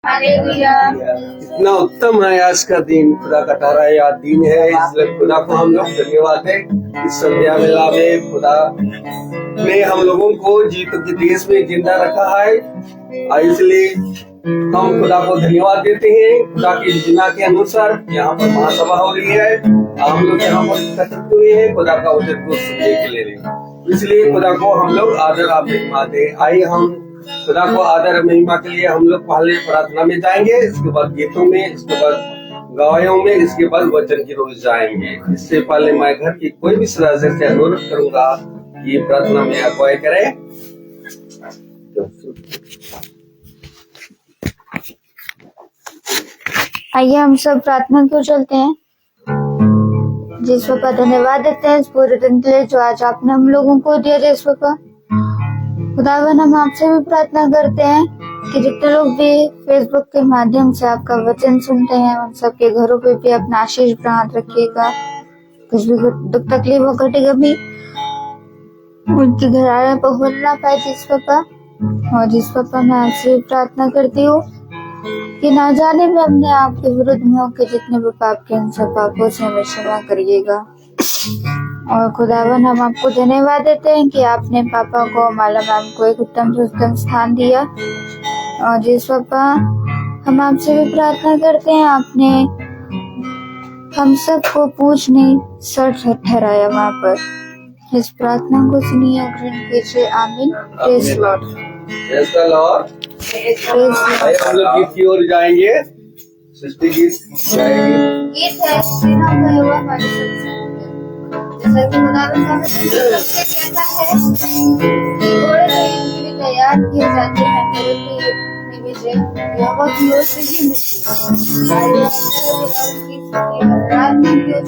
Hallelujah. इतना उत्तम है आज का दिन, खुदा का ठहराया दिन है, इसलिए खुदा को हम लोग धन्यवाद है। इस संध्या वेला में खुदा ने हम लोगों को जीवित के देश में जिंदा रखा है, इसलिए हम खुदा को धन्यवाद देते हैं। खुदा की योजना के अनुसार यहाँ पर महासभा हो रही है, हम लोग यहाँ पर एकत्रित हुए हैं खुदा का वचन को सुनने के लिए, इसलिए खुदा को हम लोग आदर आप महिमा दे। आइए हम खुदा को आदर महिमा के लिए हम लोग पहले प्रार्थना में जाएंगे, इसके बाद गीतों में, इसके बाद गवायों में, इसके बाद वचन की रोज जाएंगे। इससे पहले मैं घर की कोई भी सदस्य से अनुरोध करूंगा ये प्रार्थना में अगुवाई करे। आइए हम सब प्रार्थना को चलते हैं। जिस पापा धन्यवाद देते हैं इस पूरे दिन के लिए जो आज आपने हम लोगों को दिया। जिस पापा खुदावन हम आपसे भी प्रार्थना करते हैं कि जितने लोग भी फेसबुक के माध्यम से आपका वचन सुनते हैं उन सबके घरों पे भी अपना आशीष प्राप्त रखिएगा। कुछ भी दुख तकलीफ हो घटेगा भी उनके घराने पर हो ना पाए जिस पापा। और जिस पापा मैं आपसे भी प्रार्थना करती हूँ कि ना जाने में हमने आपके विरुद्ध में होकर जितने भी पाप किए उन सब पापों से हमें क्षमा करिएगा। और खुदावन हम आपको धन्यवाद देते हैं कि आपने पापा को माला मैम को एक उत्तम से उत्तम स्थान दिया। और जिस पापा हम आपसे भी प्रार्थना करते हैं, आपने हम सबको पूछने सर ठहराया वहाँ पर। इस प्रार्थना को सुनिए और ग्रहण कीजिए। आमीन। Praise Lord. Praise the Lord. हम लोग गीत की ओर जाएंगे। सृष्टि गीत गाएंगे। गीत है सीना का हुआ हमारे सबसे जैसा कि खुदावन का वचन सबसे कहता है कि घोड़े के लिए तैयार किए जाते हैं मेरे लिए विजय यहोवा की ओर से ही मिलती है। रात में क्यों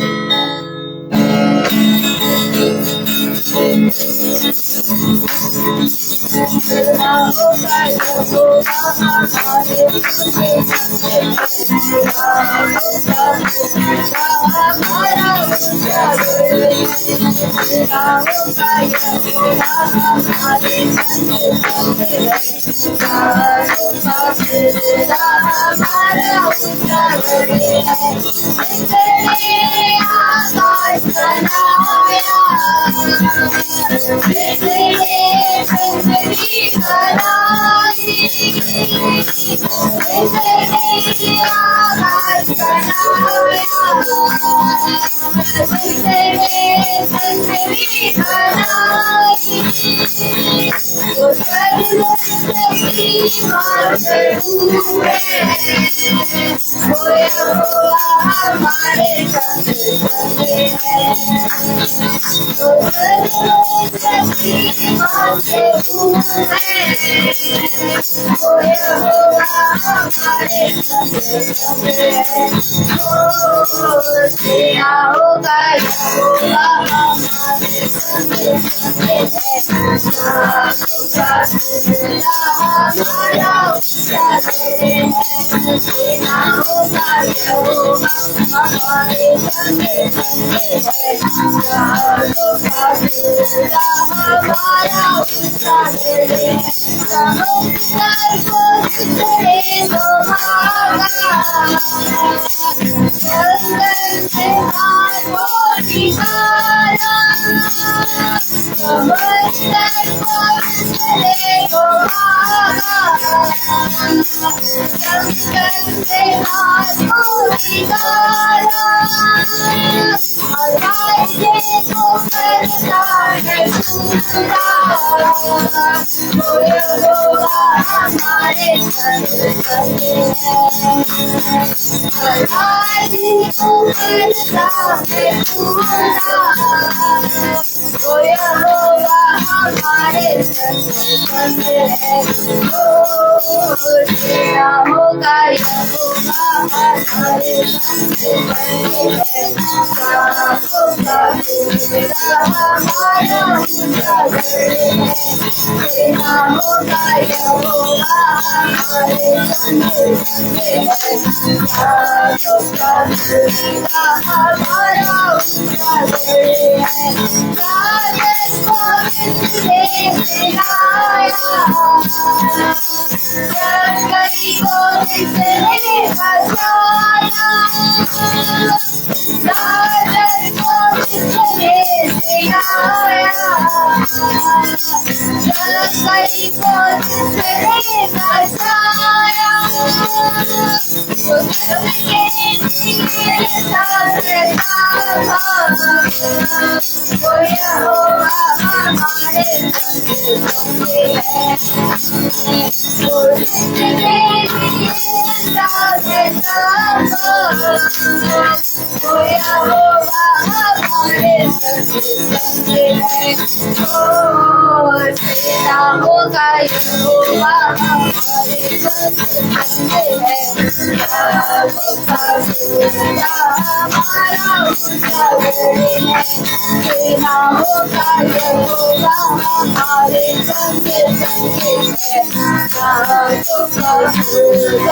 जिसने बचाया, सागर को जिसने सिखाया, जलकई को जिसने बचाया, वो धर्म के लिए सागर था, वो यहोवा हमारे संग है, वो जिसने सागर था, वो यहोवा हमारे संग है, और सेनाओं का यहोवा हमारे संग है, हमारा ऊंचा गढ़ है, सेनाओं का यहोवा हमारे संग है, हमारा ऊंचा गढ़ है,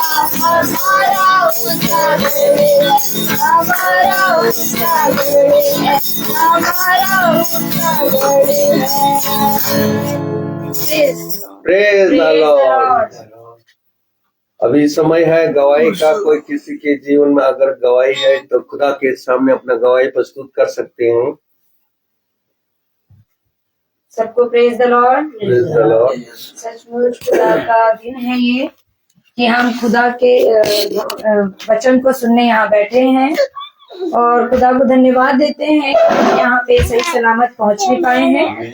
हमारा ऊंचा गढ़ है, हमारा ऊंचा गढ़ है। Praise the lord. अभी समय है गवाही का। कोई किसी के जीवन में अगर गवाही है तो खुदा के सामने अपना गवाही प्रस्तुत कर सकते हैं। सबको praise the lord. Praise the Lord. सचमुच खुदा का दिन है ये कि हम खुदा के वचन को सुनने यहाँ बैठे हैं और खुदा को धन्यवाद देते हैं कि यहाँ पे सही सलामत पहुंच नहीं पाए हैं।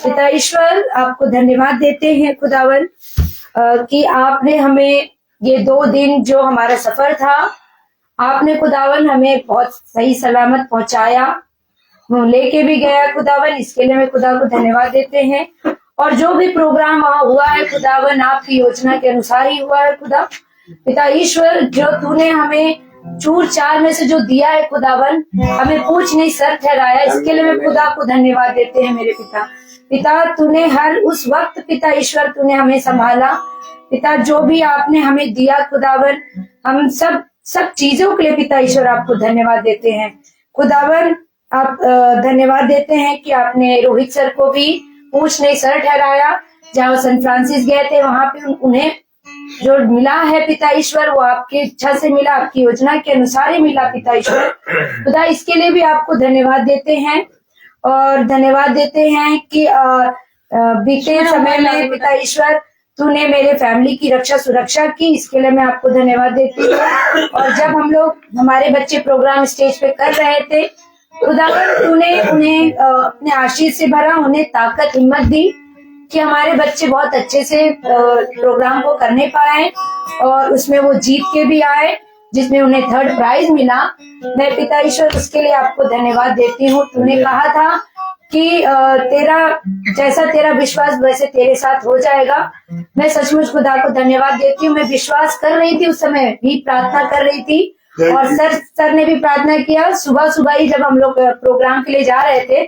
पिता ईश्वर आपको धन्यवाद देते हैं खुदावन कि आपने हमें ये 2 दिन जो हमारा सफर था, आपने खुदावन हमें बहुत सही सलामत पहुंचाया, लेके भी गया खुदावन। इसके लिए मैं खुदा को धन्यवाद देते हैं। और जो भी प्रोग्राम वहाँ हुआ है खुदावन, आपकी योजना के अनुसार ही हुआ है खुदा। पिता ईश्वर, जो तूने हमें चूर चार में से जो दिया है खुदावन, हमें पूछ नहीं सर ठहराया, इसके लिए मैं खुदा को धन्यवाद देते हैं मेरे पिता। पिता तूने हर उस वक्त पिता ईश्वर तूने हमें संभाला। पिता जो भी आपने हमें दिया खुदावन, हम सब चीजों के लिए पिता ईश्वर आपको धन्यवाद देते हैं खुदावन। आप धन्यवाद देते हैं कि आपने रोहित सर को भी पूछ नहीं सर ठहराया। जहाँ वो सैन फ्रांसिस गए थे वहां पे उन्हें जो मिला है पिता ईश्वर, वो आपकी इच्छा से मिला, आपकी योजना के अनुसार ही मिला पिता ईश्वर। खुदा इसके लिए भी आपको धन्यवाद देते हैं और धन्यवाद देते हैं कि बीते समय में पिता ईश्वर तूने मेरे फैमिली की रक्षा सुरक्षा की, इसके लिए मैं आपको धन्यवाद देती हूँ। और जब हम लोग हमारे बच्चे प्रोग्राम स्टेज पे कर रहे थे, खुदावन तूने उन्हें अपने आशीष से भरा, उन्हें ताकत हिम्मत दी कि हमारे बच्चे बहुत अच्छे से प्रोग्राम को करने पाए और उसमें वो जीत के भी आए, जिसमें उन्हें 3rd प्राइज मिला। मैं पिता ईश्वर उसके लिए आपको धन्यवाद देती हूँ। तूने कहा था कि जैसा तेरा विश्वास वैसे तेरे साथ हो जाएगा। मैं सचमुच खुदा को धन्यवाद देती हूँ। मैं विश्वास कर रही थी, उस समय भी प्रार्थना कर रही थी और सर ने भी प्रार्थना किया। सुबह ही जब हम लोग प्रोग्राम के लिए जा रहे थे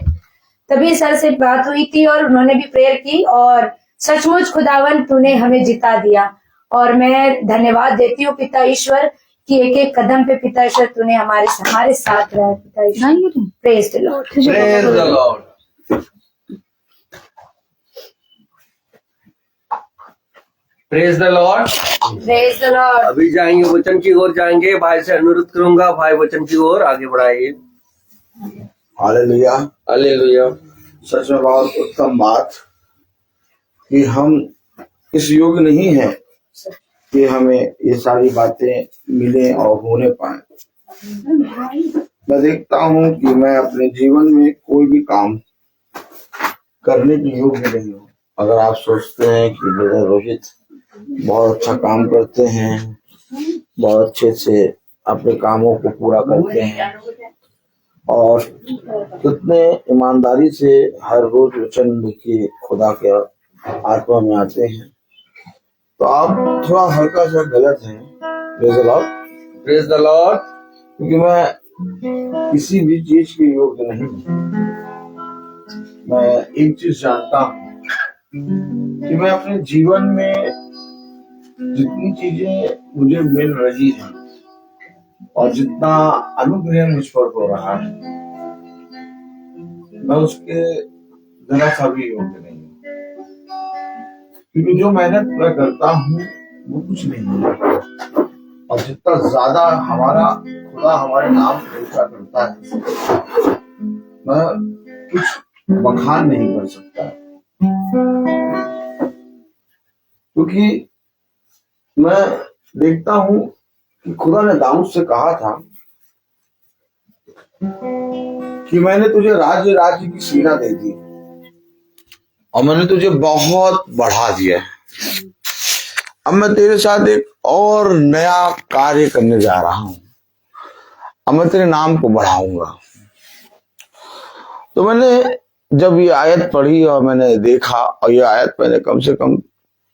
तभी सर से बात हुई थी और उन्होंने भी प्रेयर की और सचमुच खुदावन तूने हमें जिता दिया। और मैं धन्यवाद देती हूँ पिता ईश्वर कि एक कदम पे पिता ईश्वर तूने हमारे साथ रहा पिता ईश्वर। Praise the lord. Praise the lord. Praise the lord. Praise the lord. अभी जाएंगे वचन की ओर जाएंगे। भाई से अनुरोध करूंगा, भाई वचन की ओर आगे बढ़ाइए। हालेलुया। हालेलुया। सच में बहुत उत्तम बात कि हम इस योग्य नहीं है कि हमें ये सारी बातें मिले और होने पाए। मैं देखता हूँ कि मैं अपने जीवन में कोई भी काम करने के योग्य नहीं हूँ। अगर आप सोचते हैं कि ब्रदर रोहित बहुत अच्छा काम करते हैं, बहुत अच्छे से अपने कामों को पूरा करते हैं और कितने ईमानदारी से हर रोज वचन लिखिए खुदा के आत्मा में आते हैं, तो आप थोड़ा हल्का सा गलत हैं। Praise the lord. Praise the Lord. क्योंकि मैं किसी भी चीज के योग्य नहीं हूँ। मैं एक चीज जानता हूँ कि मैं अपने जीवन में जितनी चीजें मुझे मिल रही हैं और जितना अनुग्रह मुझ पर हो रहा है, मैं उसके जरा सा भी योग्य नहीं हूँ। क्योंकि जो मेहनत मैं करता हूँ वो कुछ नहीं है। और जितना ज्यादा हमारा खुदा हमारे नाम को ऊंचा करता है, मैं कुछ बखान नहीं कर सकता, क्योंकि मैं देखता हूं कि खुदा ने दाऊद से कहा था कि मैंने तुझे राज्य राज्य की सीना दे दी और मैंने तुझे बहुत बढ़ा दिया। अब मैं तेरे साथ एक और नया कार्य करने जा रहा हूं, अब मैं तेरे नाम को बढ़ाऊंगा। तो मैंने जब ये आयत पढ़ी और मैंने देखा, और ये आयत मैंने कम से कम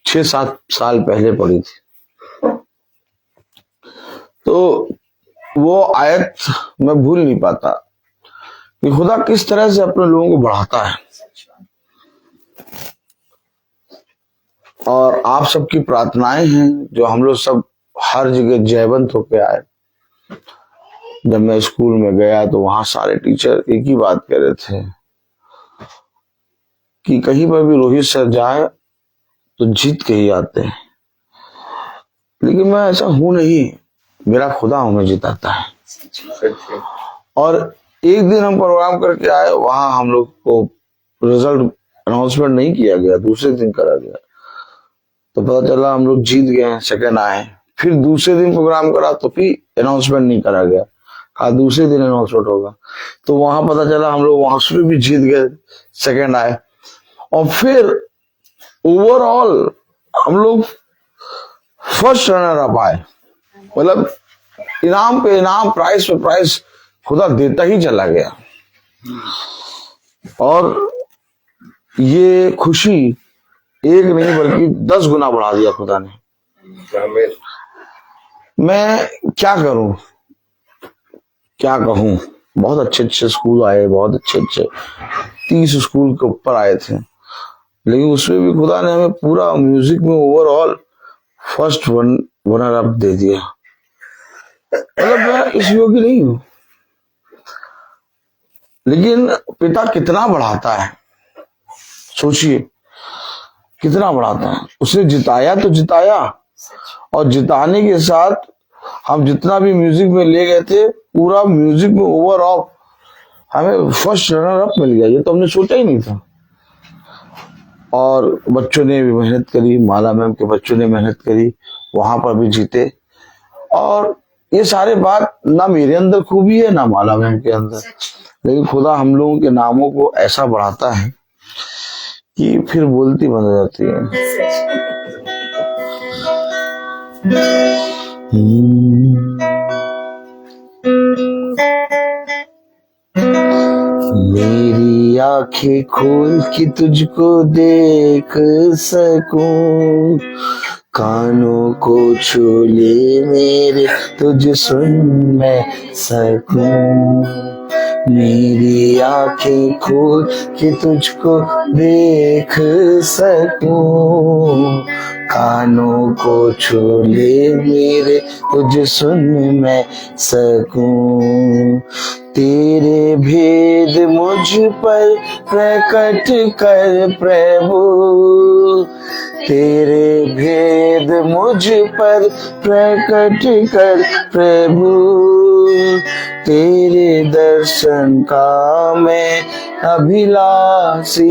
6-7 साल पहले पढ़ी थी, तो वो आयत मैं भूल नहीं पाता कि खुदा किस तरह से अपने लोगों को बढ़ाता है। और आप सबकी प्रार्थनाएं हैं जो हम लोग सब हर जगह जयवंत होके आए। जब मैं स्कूल में गया तो वहां सारे टीचर एक ही बात कह रहे थे कि कहीं पर भी रोहित सर जाए तो जीत के ही आते हैं, लेकिन मैं ऐसा हूं नहीं, मेरा खुदा हमें जिताता है। और एक दिन हम प्रोग्राम करके आए, वहां हम लोग को रिजल्ट अनाउंसमेंट नहीं किया गया, दूसरे दिन करा गया, तो पता चला हम लोग जीत गए, सेकंड आए। फिर दूसरे दिन प्रोग्राम करा तो फिर अनाउंसमेंट नहीं करा गया, कहा दूसरे दिन अनाउंसमेंट होगा, तो वहां पता चला हम लोग वहां से भी जीत गए, सेकंड आए। और फिर ओवरऑल हम लोग फर्स्ट रनर अप आए। मतलब इनाम पे इनाम, प्राइज पे प्राइज खुदा देता ही चला गया। और ये खुशी एक नहीं बल्कि 10 गुना बढ़ा दिया खुदा ने। मैं क्या करूं, क्या कहूं, बहुत अच्छे अच्छे स्कूल आए, बहुत अच्छे अच्छे 30 स्कूल के ऊपर आए थे, लेकिन उसमें भी खुदा ने हमें पूरा म्यूजिक में ओवरऑल फर्स्ट रनर अप दे दिया। मतलब मैं इस योग्य नहीं हूं, लेकिन पिता कितना बढ़ाता है, सोचिए कितना बढ़ाता है। उसने जिताया तो जिताया, और जिताने के साथ हम जितना भी म्यूजिक में ले गए थे, पूरा म्यूजिक में ओवरऑल हमें फर्स्ट रनर अप मिल गया। ये तो हमने सोचा ही नहीं था। और बच्चों ने भी मेहनत करी, माला मैम के बच्चों ने मेहनत करी, वहां पर भी जीते। और ये सारे बात ना मेरे अंदर खूबी है ना माला मैम के अंदर, लेकिन खुदा हम लोगों के नामों को ऐसा बढ़ाता है कि फिर बोलती बन जाती है। मेरी आंखें खोल के तुझको देख सकूं, कानों को छू ले मेरे तुझ सुन मैं सकूं। मेरी आंखें खोल के तुझको देख सकूं, कानों को छू ले मेरे तुझ सुन मैं सकूं। तेरे भेद मुझ पर प्रकट कर प्रभु, तेरे भेद मुझ पर प्रकट कर प्रभु। तेरे दर्शन का मैं अभिलाषी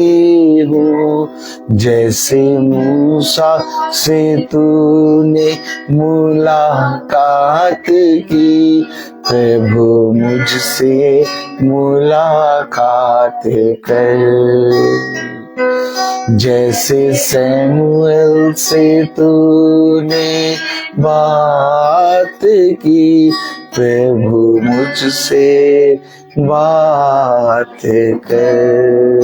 हूँ, जैसे मूसा से तूने मुलाकात की, प्रभु मुझसे मुलाकात कर। जैसे सैमुएल से तूने बात की, प्रभु मुझसे बात कर।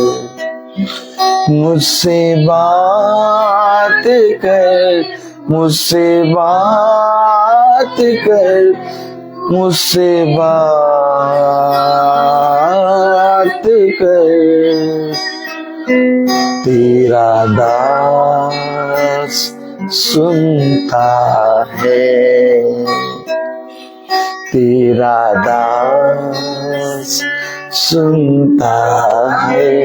मुझसे बात कर, मुझसे बात कर, मुझसे बात कर। तेरा दास सुनता है, तेरा दास सुनता है।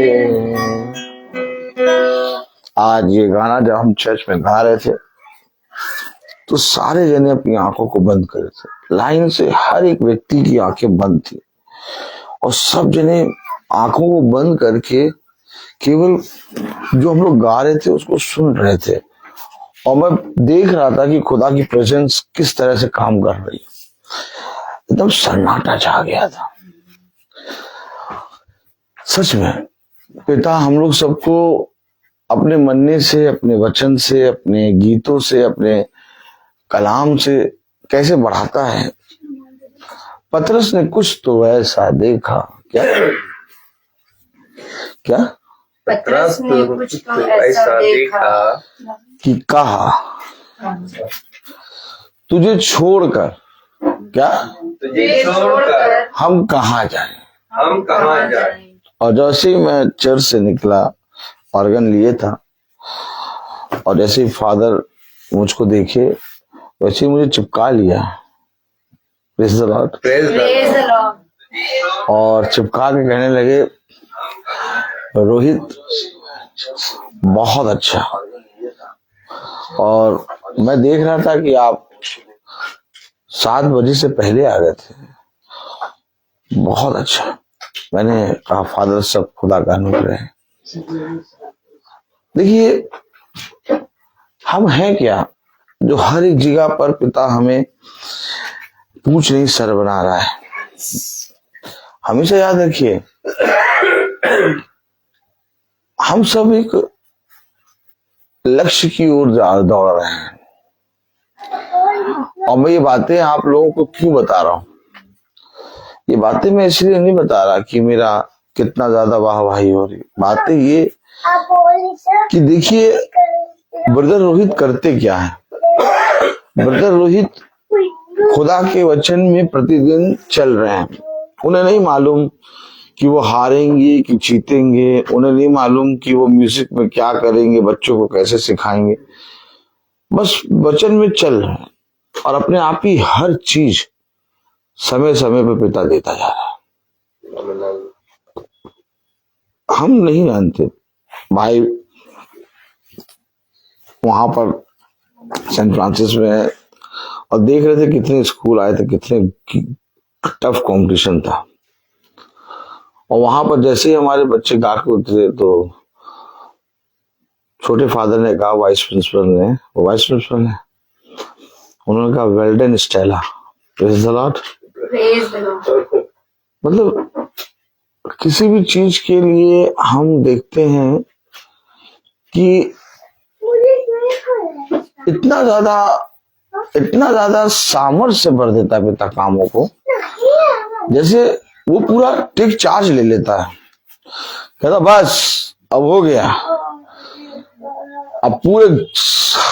आज ये गाना जब हम चर्च में गा रहे थे तो सारे जने अपनी आंखों को बंद करे थे, लाइन से हर एक व्यक्ति की आंखें बंद थी और सब जने आंखों को बंद करके केवल जो हम लोग गा रहे थे उसको सुन रहे थे। और मैं देख रहा था कि खुदा की प्रेजेंस किस तरह से काम कर रही है। एकदम सन्नाटा छा गया था। सच में पिता हम लोग सबको अपने मन्ने से, अपने वचन से, अपने गीतों से, अपने कलाम से कैसे बढ़ाता है। पतरस ने कुछ तो ऐसा देखा, क्या क्या पतरस ने कुछ तो ऐसा देखा कि कहा, तुझे छोड़कर, क्या तुझे छोड़कर हम कहाँ जाएं। हम कहाँ जाएं। और जैसे ही मैं चर्च से निकला, ऑर्गन लिए था, और जैसे ही फादर मुझको देखे वैसे ही मुझे चिपका लिया। Praise the Lord. Praise the praise the Lord. और चिपका के कहने लगे, रोहित बहुत अच्छा। और मैं देख रहा था कि आप 7 बजे से पहले आ गए थे, बहुत अच्छा। मैंने कहा फादर सब खुदा का अनुग्रह है। देखिए हम हैं क्या जो हर एक जगह पर पिता हमें पूछ नहीं सर बना रहा है। हमेशा याद रखिए हम सब एक लक्ष्य की ओर दौड़ रहे हैं। और मैं ये बातें आप लोगों को क्यों बता रहा हूं, ये बातें मैं इसलिए नहीं बता रहा कि मेरा कितना ज्यादा वाहवाही हो रही। बातें ये कि देखिए ब्रदर रोहित करते क्या है। ब्रदर रोहित खुदा के वचन में प्रतिदिन चल रहे हैं। उन्हें नहीं मालूम कि वो हारेंगे कि जीतेंगे, उन्हें नहीं मालूम कि वो म्यूजिक में क्या करेंगे, बच्चों को कैसे सिखाएंगे। बस वचन में चल रहे हैं और अपने आप ही हर चीज समय समय पे पिता देता जा रहा है। हम नहीं जानते भाई वहां पर सेंट फ्रांसिस में है और देख रहे थे कितने स्कूल आए थे, कितने टफ कंपटीशन था। और वहां पर जैसे ही हमारे बच्चे गा के उतरे तो छोटे फादर ने कहा, वाइस प्रिंसिपल ने उन्होंने कहा well done Stella. Praise the Lord. मतलब किसी भी चीज के लिए हम देखते हैं कि इतना ज्यादा सामर्थ्य भर देता है पिता कामों को, जैसे वो पूरा टेक चार्ज ले लेता है। कहता बस अब हो गया, अब पूरे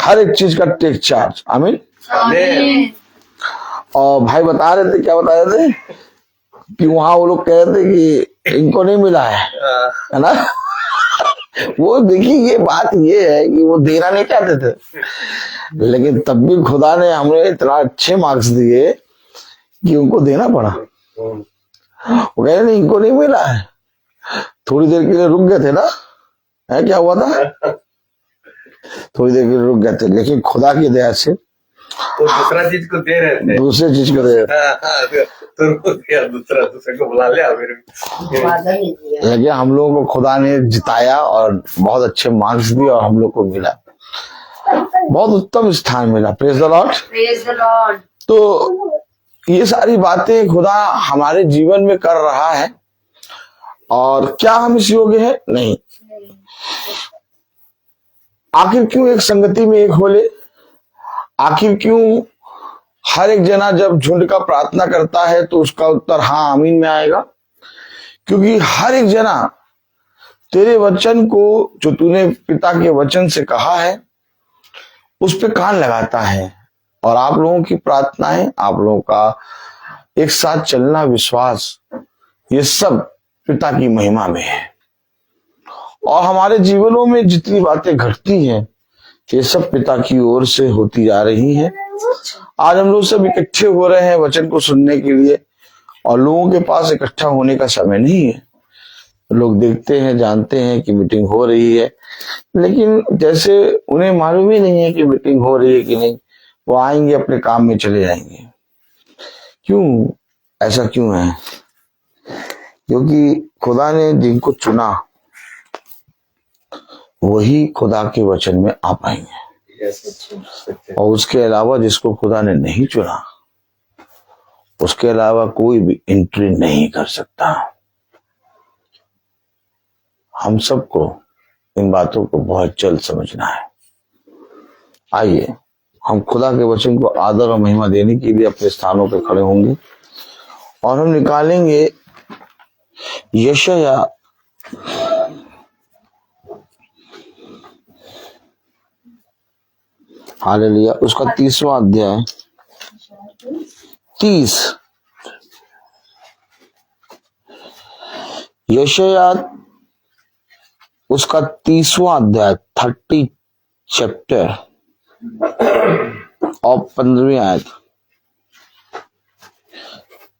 हर एक चीज का टेक चार्ज। आमीन। और भाई बता रहे थे, क्या बता रहे थे कि वहां वो लोग कह रहे थे कि इनको नहीं मिला है ना। वो देखिए ये बात ये है कि वो देना नहीं चाहते थे, लेकिन तब भी खुदा ने हमें इतना अच्छे मार्क्स दिए कि उनको देना पड़ा। वो कह रहे नहीं इनको नहीं मिला है, थोड़ी देर के लिए रुक गए थे ना, है क्या हुआ था, थोड़ी देर के लिए रुक गए थे, लेकिन खुदा की दया से वो दूसरा चीज को दे रहे थे, दूसरे चीज को दे रहे तो दूसरे को बुला लिया मेरे। लेकिन हम लोगों को खुदा ने जिताया और बहुत अच्छे मार्क्स दिए और हम लोग को मिला, बहुत उत्तम स्थान मिला। Praise the Lord. Praise the Lord. तो ये सारी बातें खुदा हमारे जीवन में कर रहा है और क्या हम इस योग्य हैं? नहीं। आखिर क्यों एक संगति में एक होले? आखिर क्यों हर एक जना जब झुंड का प्रार्थना करता है तो उसका उत्तर हाँ आमीन में आएगा? क्योंकि हर एक जना तेरे वचन को जो तूने पिता के वचन से कहा है उस पे कान लगाता है। और आप लोगों की प्रार्थनाएं, आप लोगों का एक साथ चलना, विश्वास, ये सब पिता की महिमा में है। और हमारे जीवनों में जितनी बातें घटती हैं ये सब पिता की ओर से होती जा रही हैं। आज हम लोग सब इकट्ठे हो रहे हैं वचन को सुनने के लिए, और लोगों के पास इकट्ठा होने का समय नहीं है। लोग देखते हैं, जानते हैं कि मीटिंग हो रही है, लेकिन जैसे उन्हें मालूम ही नहीं है कि मीटिंग हो रही है कि नहीं, वो आएंगे अपने काम में चले जाएंगे। क्यों ऐसा क्यों है? क्योंकि खुदा ने जिनको चुना वही खुदा के वचन में आ पाएंगे, और उसके अलावा जिसको खुदा ने नहीं चुना उसके अलावा कोई भी एंट्री नहीं कर सकता। हम सबको इन बातों को बहुत जल्द समझना है। आइए हम खुदा के वचन को आदर और महिमा देने के लिए अपने स्थानों पर खड़े होंगे और हम निकालेंगे यशायाह हालेलुया उसका 30वां अध्याय 30 यशायाह उसका 30वां अध्याय 30 चैप्टर और 15वीं आयत।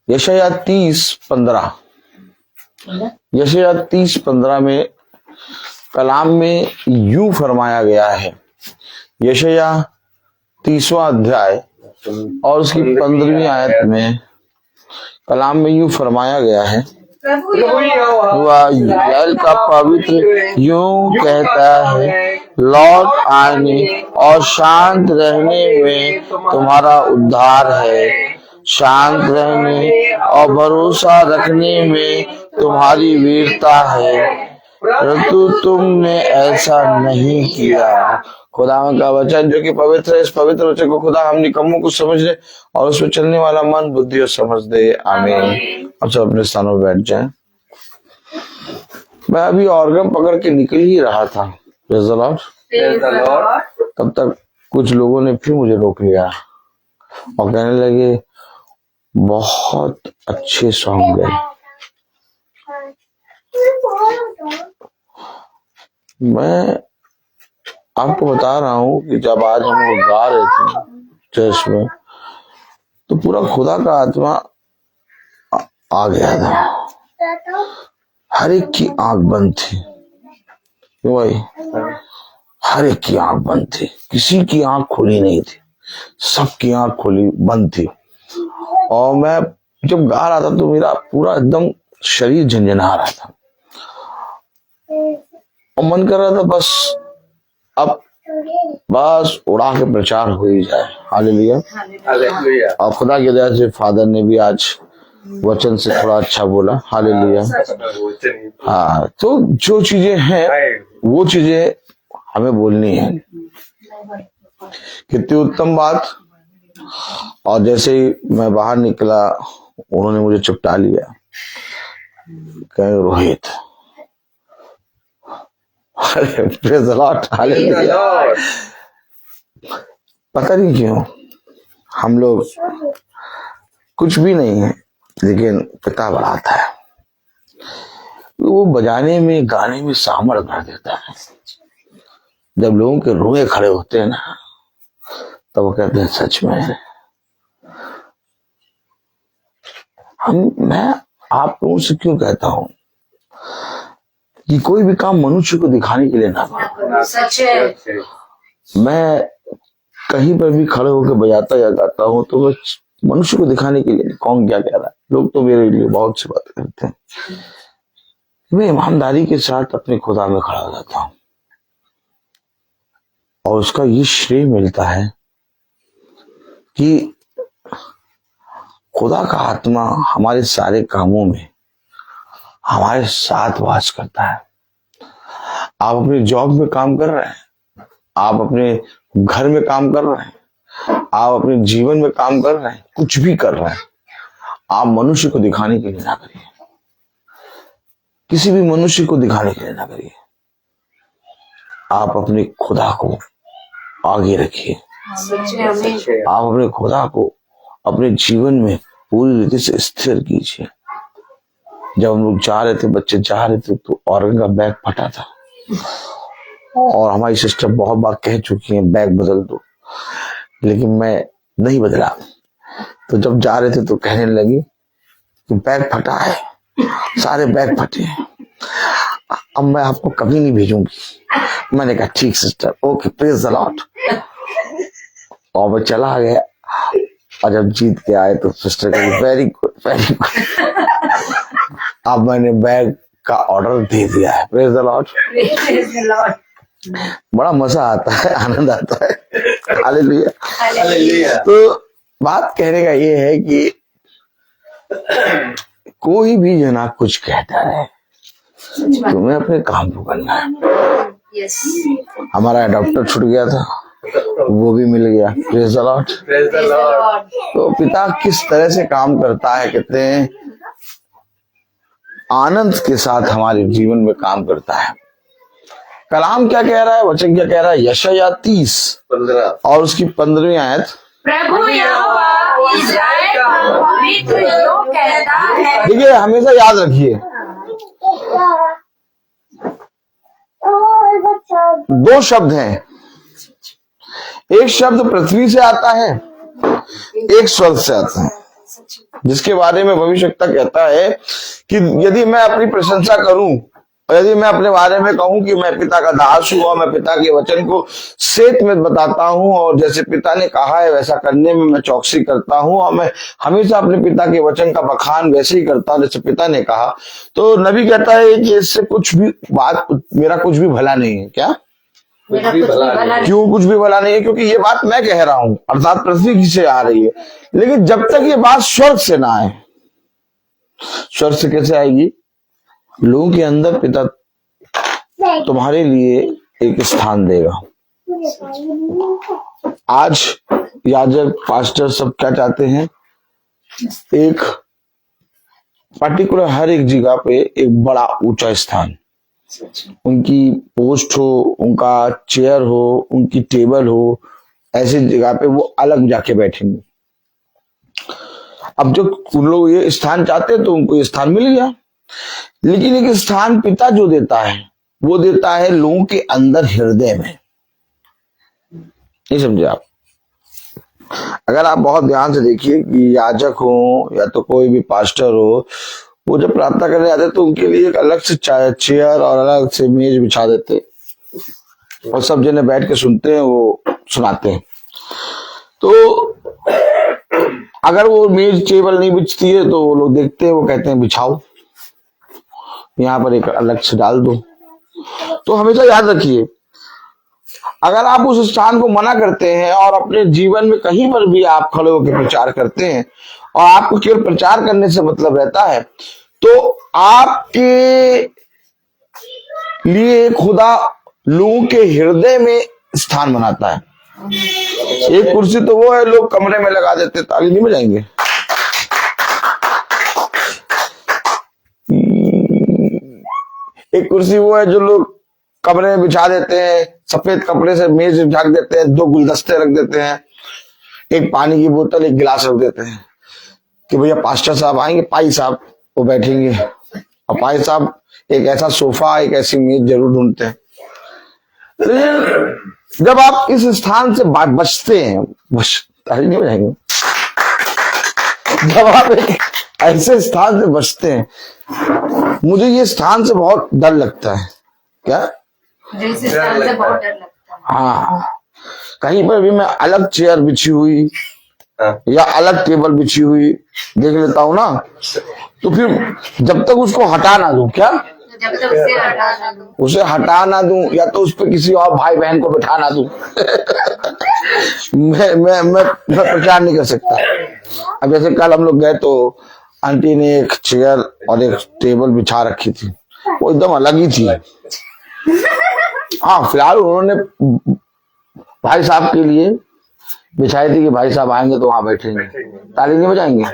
यशायाह 30:15 यशायाह 30:15 में कलाम में यूं फरमाया गया है। यशायाह 30वां अध्याय और उसकी 15वीं आयत में कलाम में यूं फरमाया गया है, इस्राएल का पवित्र यूं कहता है, लौट आने और शांत रहने में तुम्हारा उद्धार है, शांत रहने और भरोसा रखने में तुम्हारी वीरता है, परंतु तुमने ऐसा नहीं किया। खुदा का वचन जो कि पवित्र है, इस पवित्र वचन को खुदा हम निकम्मों को समझ ले और उसमें चलने वाला मन बुद्धि और समझ दे। आमीन। अब सब अपने स्थानों पर बैठ जाएं। मैं अभी ऑर्गन पकड़ के निकल ही रहा था, प्रेज़ द लॉर्ड, तब तक कुछ लोगों ने फिर मुझे रोक लिया और कहने लगे बहुत अच्छे सॉन्ग है। मैं आपको बता रहा हूँ कि जब आज हम लोग गा रहे थे चर्च में तो पूरा खुदा का आत्मा आ गया था। हर एक की आंख बंद थी। क्यों भाई? हर एक की आंख बंद थी, किसी की आंख खुली नहीं थी, सबकी आंख खुली बंद थी। और मैं जब गा रहा था तो मेरा पूरा एकदम शरीर झंझना रहा था और मन कर रहा था बस उड़ा के प्रचार हो ही जाए। हालेलुया। और खुदा की दया से फादर ने भी आज वचन से थोड़ा अच्छा बोला। हालेलुया। हाँ, तो जो चीजें हैं वो चीजें हमें बोलनी है। कितनी उत्तम बात। और जैसे ही मैं बाहर निकला उन्होंने मुझे चिपटा लिया, कहे Rohit. Praise the Lord. Hallelujah. पता नहीं क्यों हम लोग कुछ भी नहीं है लेकिन पिता बढ़ाता है। वो बजाने में गाने में सामर्थ भर देता है। जब लोगों के रोए खड़े होते हैं ना तब वो कहते हैं सच में मैं आप लोगों से क्यों कहता हूं कि कोई भी काम मनुष्य को दिखाने के लिए ना करो। सच है। मैं कहीं पर भी खड़े होकर बजाता या गाता हूं तो बस मनुष्य को दिखाने के लिए कौन क्या कह रहा है। लोग तो मेरे लिए बहुत सी बातें करते हैं। मैं ईमानदारी के साथ अपने खुदा में खड़ा हो जाता हूं और उसका ये श्रेय मिलता है कि खुदा का आत्मा हमारे सारे कामों में हमारे साथ वास करता है। आप अपने जॉब में काम कर रहे हैं, आप अपने घर में काम कर रहे हैं, आप अपने जीवन में काम कर रहे हैं, कुछ भी कर रहे हैं, आप मनुष्य को दिखाने के लिए ना करिए। किसी भी मनुष्य को दिखाने के लिए ना करिए। आप अपने खुदा को आगे रखिए। आप अपने खुदा को अपने जीवन में पूरी रीति से स्थिर कीजिए। जब हम लोग जा रहे थे, बच्चे जा रहे थे तो ऑर्गन का बैग फटा था और हमारी सिस्टर बहुत बार कह चुकी है बैग बदल दो, लेकिन मैं नहीं बदला। तो जब जा रहे थे तो कहने लगी कि बैग फटा है, सारे बैग फटे हैं, अब मैं आपको कभी नहीं भेजूंगी। मैंने कहा ठीक sister, okay, praise the Lord. और मैं चला गया, और जब जीत के आए तो सिस्टर कही वेरी गुड वेरी गुड। अब मैंने बैग का ऑर्डर दे दिया है। Praise the Lord. Praise the Lord. बड़ा मजा आता है, आनंद आता है। हालेलुया। हालेलुया। तो बात कहने का ये है कि कोई भी जना कुछ कहता है, तुम्हें अपने काम को करना है। Yes. हमारा डॉक्टर छूट गया था, वो भी मिल गया। Praise the lord. Praise the Praise the Lord. Lord. तो पिता किस तरह से काम करता है, कहते हैं आनंद के साथ हमारे जीवन में काम करता है। कलाम क्या कह रहा है, वचन क्या कह रहा है? यशायाह 30 और उसकी 15वीं आयत। प्रभु यहोवा इस्राएल का पवित्र यूं कहता है। देखिए, हमेशा याद रखिए, दो शब्द हैं। एक शब्द पृथ्वी से आता है, एक स्वर्ग से आता है, जिसके बारे में भविष्यवक्ता कहता है कि यदि मैं अपनी प्रशंसा करूं और यदि मैं अपने बारे में कहूं कि मैं पिता का दास हूं और मैं पिता के वचन को सेत में बताता हूं और जैसे पिता ने कहा है वैसा करने में मैं चौकसी करता हूं और मैं हमेशा अपने पिता के वचन का बखान वैसे ही करता हूं जैसे पिता ने कहा, तो नबी कहता है कि इससे कुछ भी बात मेरा कुछ भी भला नहीं है। क्या? मेरा कुछ भी भला नहीं। क्यों कुछ भी भला नहीं है? क्योंकि ये बात मैं कह रहा हूं, अर्थात पृथ्वी से आ रही है, लेकिन जब तक ये बात स्वर्ग से ना आए। स्वर्ग से कैसे आएगी? लोगों के अंदर पिता तुम्हारे लिए एक स्थान देगा। आज याजक पास्टर सब क्या चाहते हैं? एक पर्टिकुलर हर एक जगह पे एक बड़ा ऊंचा स्थान, उनकी पोस्ट हो, उनका चेयर हो, उनकी टेबल हो, ऐसी जगह पे वो अलग जाके बैठेंगे। अब जब उन लोग ये स्थान चाहते हैं तो उनको ये स्थान मिल गया, लेकिन एक स्थान पिता जो देता है वो देता है लोगों के अंदर, हृदय में। नहीं समझे आप? अगर आप बहुत ध्यान से देखिए कि याजक हो या तो कोई भी पास्टर हो, वो जब प्रार्थना करने जाते तो उनके लिए एक अलग से चेयर और अलग से मेज बिछा देते और सब जने बैठ के सुनते हैं, वो सुनाते हैं। तो अगर वो मेज टेबल नहीं बिछती है तो वो लोग देखते हैं, वो कहते हैं बिछाओ, यहाँ पर एक अलग से डाल दो। तो हमेशा याद रखिए, अगर आप उस स्थान को मना करते हैं और अपने जीवन में कहीं पर भी आप खड़े होकर प्रचार करते हैं और आपको केवल प्रचार करने से मतलब रहता है, तो आपके लिए खुदा लोगों के हृदय में स्थान बनाता है। एक कुर्सी तो वो है लोग कमरे में लगा देते, ताली नहीं बजाएंगे। एक कुर्सी वो है जो लोग कमरे में बिछा देते हैं, सफेद कपड़े से मेज ढक देते हैं, 2 गुलदस्ते रख देते हैं, एक पानी की बोतल, एक गिलास रख देते हैं कि भैया पास्टर साहब आएंगे, पाई साहब वो बैठेंगे, और पाई साहब एक ऐसा सोफा, एक ऐसी मेज जरूर ढूंढते हैं। लेकिन जब आप इस स्थान से बचते हैं, नहीं बजाएंगे, जब आप एक ऐसे स्थान से बचते हैं, मुझे ये स्थान से बहुत डर लगता है। क्या? जिस स्थान से बहुत डर लगता है। हाँ, कहीं पर भी मैं अलग चेयर बिछी हुई या अलग टेबल बिछी हुई देख लेता हूं ना, तो फिर जब तक उसको हटा ना दूं, क्या जब तक उसे हटा ना दूं, उसे हटा ना दूं या तो उस पर किसी और भाई बहन को बैठा ना दूं मैं प्रचार नहीं कर सकता। अब जैसे कल हम लोग गए तो आंटी ने एक चेयर और एक टेबल बिछा रखी थी, वो एकदम अलग ही थी। हाँ, फिलहाल उन्होंने भाई साहब के लिए बिछाई थी कि भाई साहब आएंगे तो वहां बैठेंगे, ताली नहीं बजाएंगे।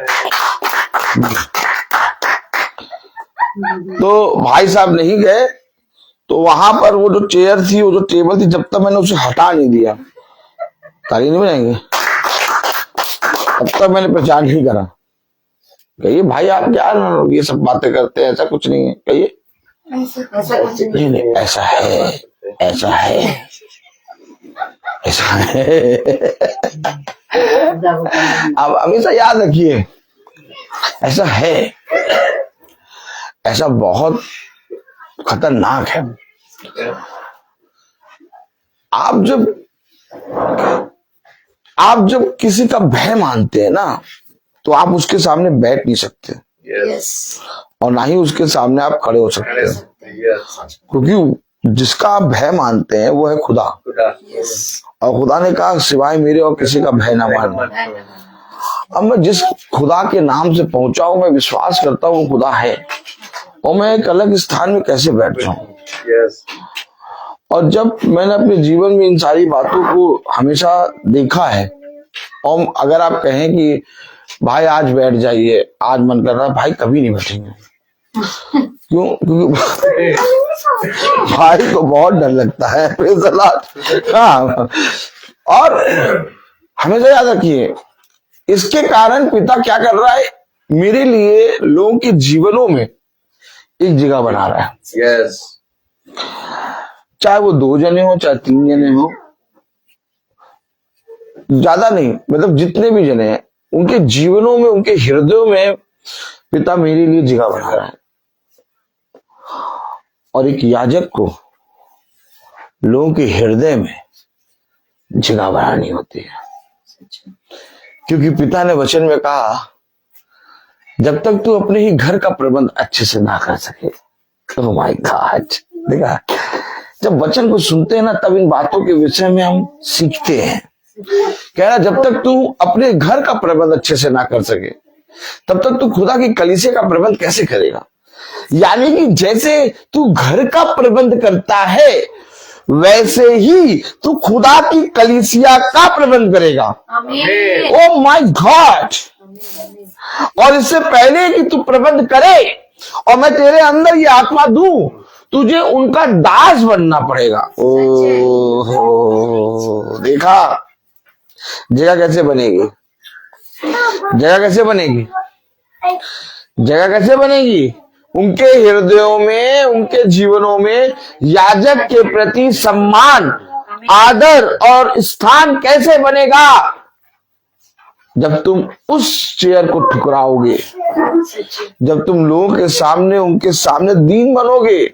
तो भाई साहब नहीं गए, तो वहां पर वो जो चेयर थी, वो जो टेबल थी, जब तक मैंने उसे हटा नहीं दिया, ताली नहीं बजाएंगे, तब तक मैंने प्रचार नहीं करा। कहिए भाई आप क्या ये सब बातें करते हैं, ऐसा कुछ नहीं है। कहिए ऐसा कुछ नहीं। नहीं, ऐसा है, ऐसा है, ऐसा है। अब हमेशा याद रखिए, ऐसा है, ऐसा बहुत खतरनाक है। आप जब आप जब किसी का भय मानते हैं ना, तो आप उसके सामने बैठ नहीं सकते यस और ना ही उसके सामने आप खड़े हो सकते हैं, यस क्योंकि जिसका आप भय मानते हैं वो है खुदा। खुदा यस और खुदा ने कहा सिवाय मेरे और किसी का भय ना मानना। अब मैं जिस खुदा के नाम से पहुंचा हूं, मैं विश्वास करता हूँ वो खुदा है, और मैं एक अलग स्थान में कैसे बैठ जाऊं। यस और जब मैंने अपने जीवन में इन सारी बातों को हमेशा देखा है, और अगर आप कहें कि भाई आज बैठ जाइए, आज मन कर रहा है, भाई कभी नहीं बैठेंगे। क्यों? क्योंकि भाई को बहुत डर लगता है। हाँ, और हमेशा याद रखिए, इसके कारण पिता क्या कर रहा है, मेरे लिए लोगों के जीवनों में एक जगह बना रहा है। यस चाहे वो 2 जने हो, चाहे 3 जने हो, ज्यादा नहीं, मतलब जितने भी जने हैं, उनके जीवनों में, उनके हृदयों में पिता मेरे लिए जगह बना रहा है। और एक याजक को लोगों के हृदय में जगह बनानी होती है, क्योंकि पिता ने वचन में कहा, जब तक तू अपने ही घर का प्रबंध अच्छे से ना कर सके। तो माय गॉड, देखा, जब वचन को सुनते हैं ना, तब इन बातों के विषय में हम सीखते हैं। कह रहा, जब तक तू अपने घर का प्रबंध अच्छे से ना कर सके, तब तक तू खुदा की कलीसिया का प्रबंध कैसे करेगा। यानी कि जैसे तू घर का प्रबंध करता है, वैसे ही तू खुदा की कलीसिया का प्रबंध करेगा। आमीन ओ माय गॉड। और इससे पहले कि तू प्रबंध करे और मैं तेरे अंदर ये आत्मा दूं, तुझे उनका दास बनना पड़ेगा। ओ देखा, जगह कैसे बनेगी, जगह कैसे बनेगी, जगह कैसे बनेगी। उनके हृदयों में, उनके जीवनों में याजक के प्रति सम्मान, आदर और स्थान कैसे बनेगा, जब तुम उस चेयर को ठुकराओगे, जब तुम लोगों के सामने, उनके सामने दीन बनोगे,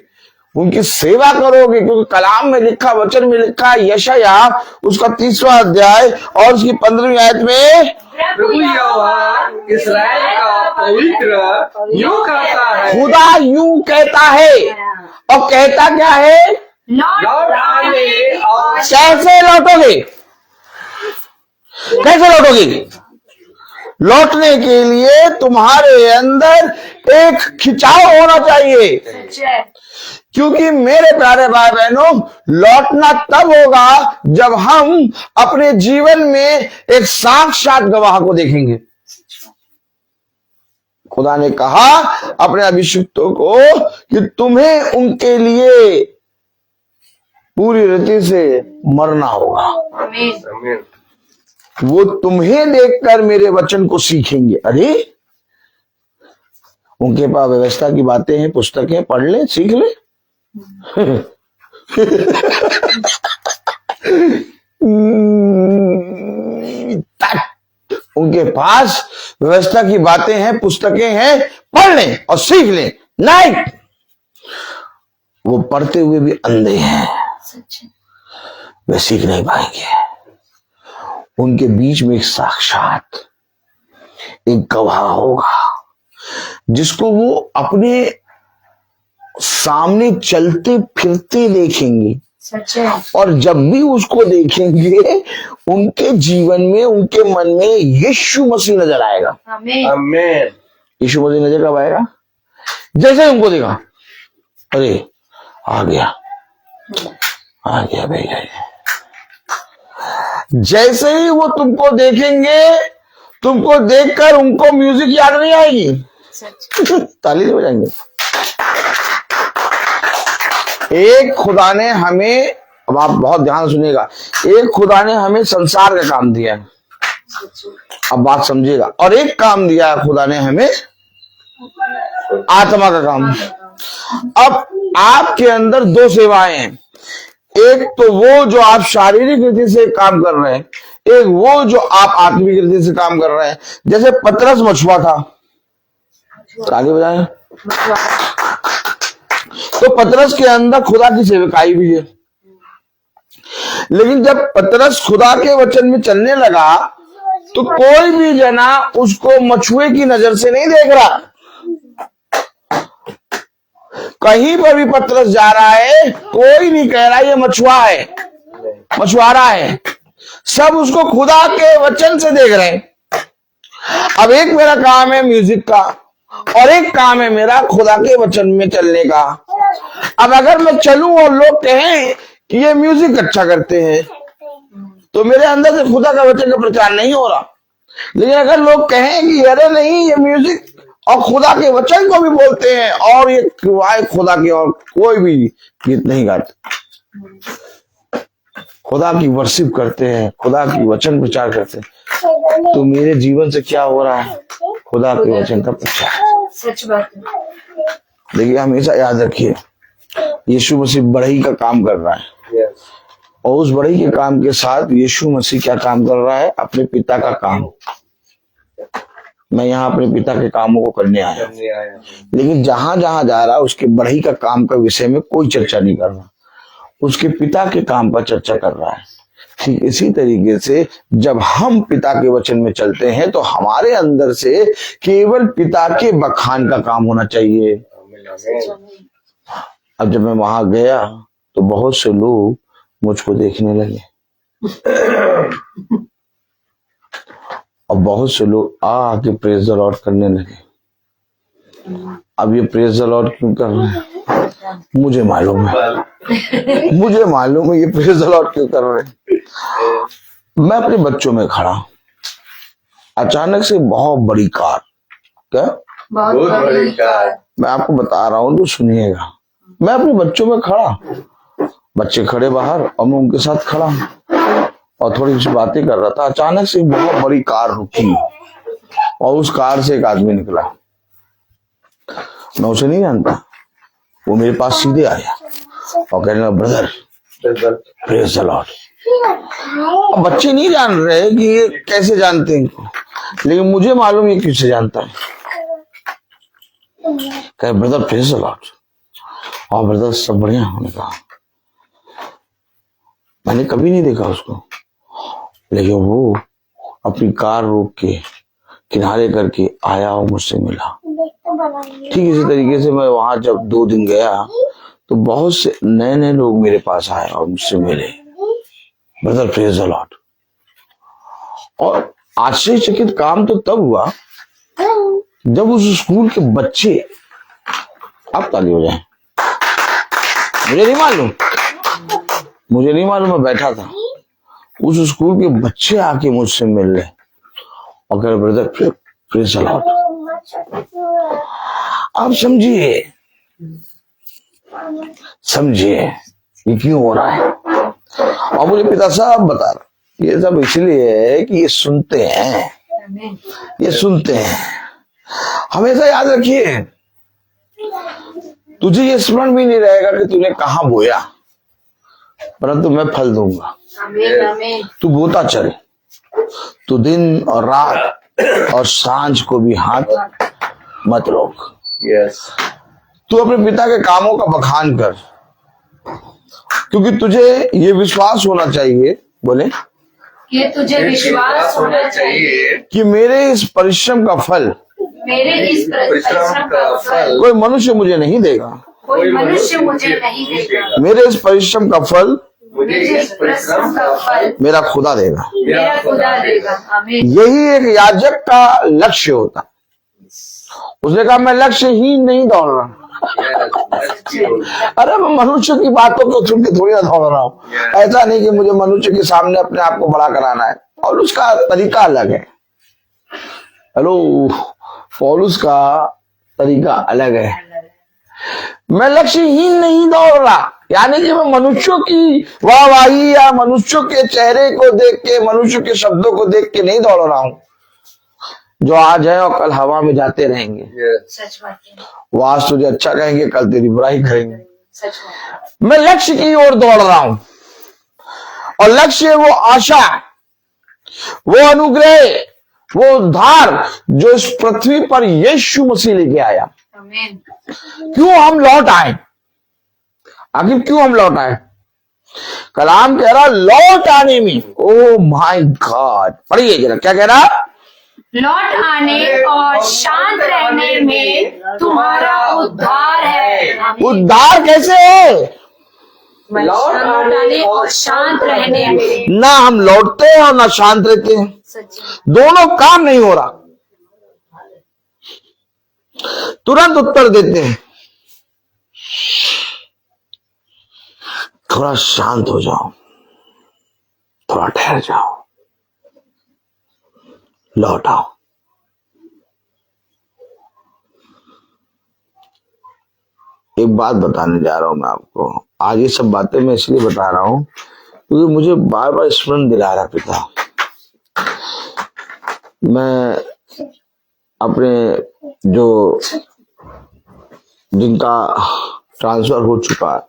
उनकी सेवा करोगे। क्योंकि कलाम में लिखा, वचन में लिखा, यशाया उसका 30वां अध्याय और उसकी 15वीं आयत में, प्रभु यहोवा इस्राएल का पवित्र यूं कहता है, खुदा यूं कहता है। और कहता क्या है, लौट आने और कैसे लौटोगे, कैसे लौटोगे। लौटने के लिए तुम्हारे अंदर एक खिंचाव होना चाहिए, क्योंकि मेरे प्यारे भाई बहनों, लौटना तब होगा जब हम अपने जीवन में एक साक्षात गवाह को देखेंगे। खुदा ने कहा अपने अभिषिक्तों को कि तुम्हें उनके लिए पूरी रीति से मरना होगा। आमीन आमीन वो तुम्हें देखकर मेरे वचन को सीखेंगे। अरे उनके पास व्यवस्था की बातें हैं, पुस्तकें, पढ़ ले, सीख ले। उनके पास व्यवस्था की बातें हैं, पुस्तकें हैं, पढ़ ले और सीख ले। नहीं, वो पढ़ते हुए भी अंधे हैं, वे सीख नहीं पाएंगे। उनके बीच में एक साक्षात एक गवाह होगा, जिसको वो अपने सामने चलते फिरते देखेंगे। सच है और जब भी उसको देखेंगे, उनके जीवन में, उनके मन में यीशु मसीह नजर आएगा। आमीन आमीन यीशु मसीह नजर कब आएगा, जैसे उनको देखा, अरे आ गया, आ गया भैया। जैसे ही वो तुमको देखेंगे, तुमको देखकर उनको म्यूजिक याद नहीं आएगी। सच ताली नहीं बजाएंगे। एक खुदा ने हमें, अब आप बहुत ध्यान सुनिएगा, एक खुदा ने हमें संसार का काम दिया है, अब बात समझिएगा, और एक काम दिया है खुदा ने हमें आत्मा का काम। अब आपके अंदर 2 सेवाएं हैं, एक तो वो जो आप शारीरिक रीति से काम कर रहे हैं, एक वो जो आप आत्मिक रीति से काम कर रहे हैं। जैसे पतरस मछुआ था, आगे बताएं, तो पतरस के अंदर खुदा की सेवकाई भी है। लेकिन जब पतरस खुदा के वचन में चलने लगा तो कोई भी जना उसको मछुए की नजर से नहीं देख रहा। कहीं पर भी पतरस जा रहा है, कोई नहीं कह रहा ये मछुआ है, मछुआरा है। सब उसको खुदा के वचन से देख रहे हैं। अब एक मेरा काम है म्यूजिक का और एक काम है मेरा खुदा के वचन में चलने का। अब अगर मैं चलूं और लोग कहें कि ये म्यूजिक अच्छा करते हैं तो मेरे अंदर से खुदा का वचन का प्रचार नहीं हो रहा। लेकिन अगर लोग कहें कि अरे नहीं ये म्यूजिक और खुदा के वचन को भी बोलते हैं और ये खुदा की और कोई भी गीत नहीं गाते, खुदा की वर्शिप करते हैं, खुदा की वचन प्रचार करते हैं, तो मेरे जीवन से क्या हो रहा है? खुदा के वचन का प्रचार। सच बात है। देखिए हमेशा याद रखिए यीशु मसीह बढ़ई का काम कर रहा है और उस बढ़ई के काम के साथ यीशु मसीह क्या काम कर रहा है? अपने पिता का काम। मैं यहाँ अपने पिता के कामों को करने आया, लेकिन जहां जहां जा रहा है उसके बढ़ई का काम का विषय में कोई चर्चा नहीं कर रहा, उसके पिता के काम पर चर्चा कर रहा है। ठीक इसी तरीके से जब हम पिता के वचन में चलते हैं तो हमारे अंदर से केवल पिता के बखान का काम होना चाहिए। अब जब मैं वहां गया तो बहुत से लोग मुझको देखने लगे और बहुत से लोग आके प्रेज द लॉर्ड करने लगे। अब ये प्रेज द लॉर्ड क्यों कर रहे हैं मुझे मालूम है, मुझे मालूम है ये प्रेज द लॉर्ड क्यों कर रहे हैं। मैं अपने बच्चों में खड़ा, अचानक से बहुत बड़ी कार, क्या बहुत बड़ी कार, मैं आपको बता रहा हूं तो सुनिएगा। मैं अपने बच्चों में खड़ा, बच्चे खड़े बाहर और मैं उनके साथ खड़ा और थोड़ी सी बातें कर रहा था। अचानक से बहुत बड़ी कार रुकी और उस कार से एक आदमी निकला। मैं उसे नहीं जानता, वो मेरे पास सीधे आया और कहने लगा ब्रदर प्रेज द लॉर्ड। अब बच्चे नहीं जान रहे कि ये कैसे जानते हैं इनको, लेकिन मुझे मालूम ये किससे जानता है। कहे ब्रदर प्रेज द लॉर्ड। और ब्रदर सब बढ़िया होने कहा। मैंने कभी नहीं देखा उसको, लेकिन वो अपनी कार रोक के किनारे करके आया और मुझसे मिला। ठीक इसी तरीके से मैं वहां जब 2 दिन गया तो बहुत से नए नए लोग मेरे पास आए और मुझसे मिले, ब्रदर प्रेज द लॉर्ड। और आश्चर्यचकित काम तो तब हुआ जब उस स्कूल के बच्चे, अब ताली हो जाए, मुझे नहीं मालूम, मैं बैठा था, उस स्कूल के बच्चे आके मुझसे मिल रहे और कह रहे ब्रदर प्रेज द लॉर्ड। आप समझिए ये क्यों हो रहा है। और मुझे पिता साहब बता रहे ये सब इसलिए है कि ये सुनते हैं, ये सुनते हैं। हमेशा याद रखिए तुझे ये स्मरण भी नहीं रहेगा कि तूने कहां बोया, परंतु मैं फल दूंगा। तू बोता चल, तू दिन और रात और सांझ को भी हाथ मत रोक। तू अपने पिता के कामों का बखान कर, क्योंकि तुझे ये विश्वास होना चाहिए, बोले कि तुझे विश्वास होना चाहिए कि मेरे इस परिश्रम का फल कोई मनुष्य मुझे नहीं देगा, कोई मनुष्य मुझे नहीं देगा। मेरे इस परिश्रम का फल फल मेरा खुदा देगा। मेरा खुदा देगा। आमीन। यही एक याजक का लक्ष्य होता। उसने कहा मैं लक्ष्यहीन नहीं दौड़ रहा। अरे मैं मनुष्य की बातों को सुन के थोड़ी ना दौड़ रहा हूँ। ऐसा नहीं कि मुझे मनुष्य के सामने अपने आप को बड़ा कराना है, और उसका तरीका अलग है। हेलो, पौलुस का तरीका अलग है। मैं लक्ष्यहीन नहीं दौड़ रहा, यानी कि मैं मनुष्यों की वाहवाही या मनुष्यों के चेहरे को देख के, मनुष्य के शब्दों को देख के नहीं दौड़ रहा हूं, जो आज है और कल हवा में जाते रहेंगे। सच बात है। वो आज तुझे अच्छा कहेंगे, कल तेरी बुराई करेंगे। सच बात। मैं लक्ष्य की ओर दौड़ रहा हूं, और लक्ष्य वो आशा, वो अनुग्रह, वो उद्धार जो इस पृथ्वी पर यीशु मसीह लेके आया। आमीन। क्यों हम लौट आए? आखिर क्यों हम लौट आए? कलाम कह रहा लौट आने में, ओ माय गॉड, पढ़िए जरा क्या कह रहा, लौट आने और शांत रहने में तुम्हारा उद्धार है। उद्धार कैसे है? लौट आने और शांत रहने में। ना हम लौटते हैं और ना शांत रहते हैं, दोनों काम नहीं हो रहा। तुरंत उत्तर देते हैं, थोड़ा शांत हो जाओ, थोड़ा ठहर जाओ, लौट आओ। एक बात बताने जा रहा हूं मैं आपको, आज ये सब बातें मैं इसलिए बता रहा हूं क्योंकि मुझे बार बार स्मरण दिला रहा पिता। मैं अपने जो जिनका ट्रांसफर हो चुका है,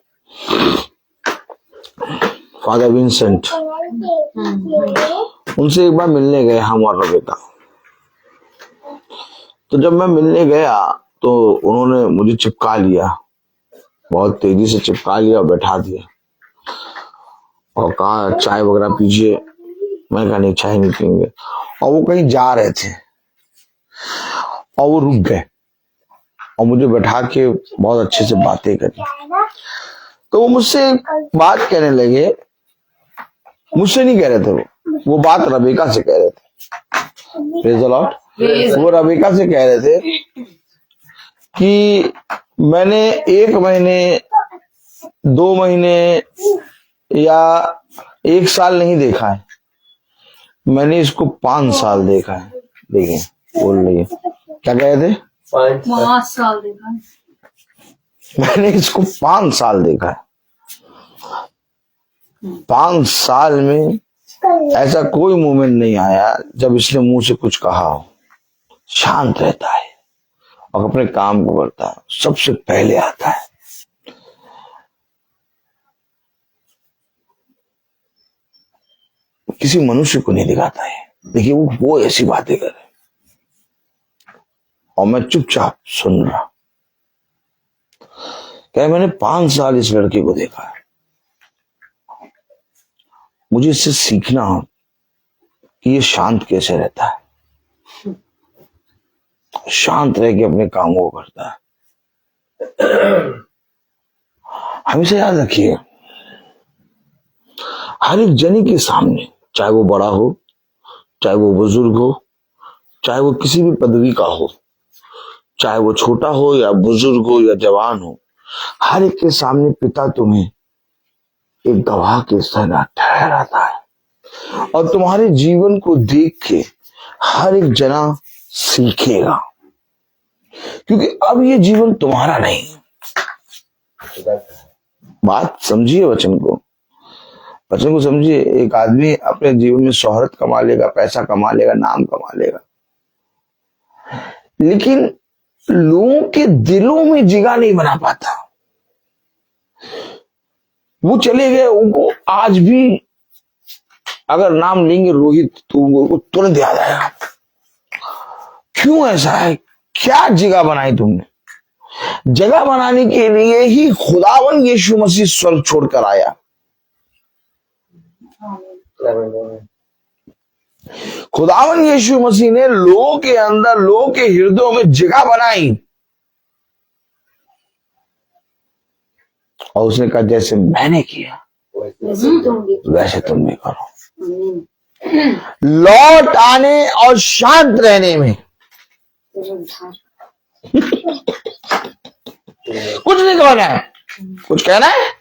फादर विंसेंट, उनसे एक बार मिलने गए हम और रबेका। तो जब मैं मिलने गया तो उन्होंने मुझे चिपका लिया, बहुत तेजी से चिपका लिया और बैठा दिया और कहा चाय वगैरह पीजिए। मैं कहा नहीं, चाय नहीं पीएंगे। और वो कहीं जा रहे थे और वो रुक गए और मुझे बैठा के बहुत अच्छे से बातें करी। तो वो मुझसे बात कहने लगे, मुझसे नहीं कह रहे थे, वो बात रबेका से कह रहे थे। Praise the Lord. वो रबेका से कह रहे थे कि मैंने 1 महीने 2 महीने या 1 साल नहीं देखा है, मैंने इसको 5 साल देखा है। देखिए बोल रही है, क्या कह रहे थे? 5 साल देखा। मैंने इसको 5 साल देखा है। 5 साल में ऐसा कोई मोमेंट नहीं आया जब इसने मुंह से कुछ कहा हो। शांत रहता है और अपने काम को करता है, सबसे पहले आता है। किसी मनुष्य को नहीं दिखाता है। देखिए वो ऐसी बातें करे और मैं चुपचाप सुन रहा। क्या मैंने 5 साल इस लड़के को देखा है, मुझे इससे सीखना हो कि ये शांत कैसे रहता है, शांत रह के अपने कामों को करता है। हमेशा याद रखिए, हर एक जनी के सामने, चाहे वो बड़ा हो, चाहे वो बुजुर्ग हो, चाहे वो किसी भी पदवी का हो, चाहे वो छोटा हो या बुजुर्ग हो या जवान हो, हर एक के सामने पिता तुम्हें एक गवाह के तरह ठहराता है और तुम्हारे जीवन को देख के हर एक जना सीखेगा, क्योंकि अब ये जीवन तुम्हारा नहीं। बात समझिए, वचन को समझिए। एक आदमी अपने जीवन में शोहरत कमा लेगा, पैसा कमा लेगा, नाम कमा लेगा, लेकिन लोगों के दिलों में जगह नहीं बना पाता। वो चले गए, उनको आज भी अगर नाम लेंगे रोहित तो उनको तुरंत याद आएगा। क्यों ऐसा है? क्या जगह बनाई तुमने? जगह बनाने के लिए ही खुदावन यीशु मसीह स्वर्ग छोड़कर आया। खुदावन यीशु मसीह ने लोगों के अंदर, लोगों के हृदयों में जगह बनाई और उसने कहा जैसे मैंने किया वैसे तुम भी करो। लौट आने और शांत रहने में कुछ नहीं कहना है। कुछ कहना है?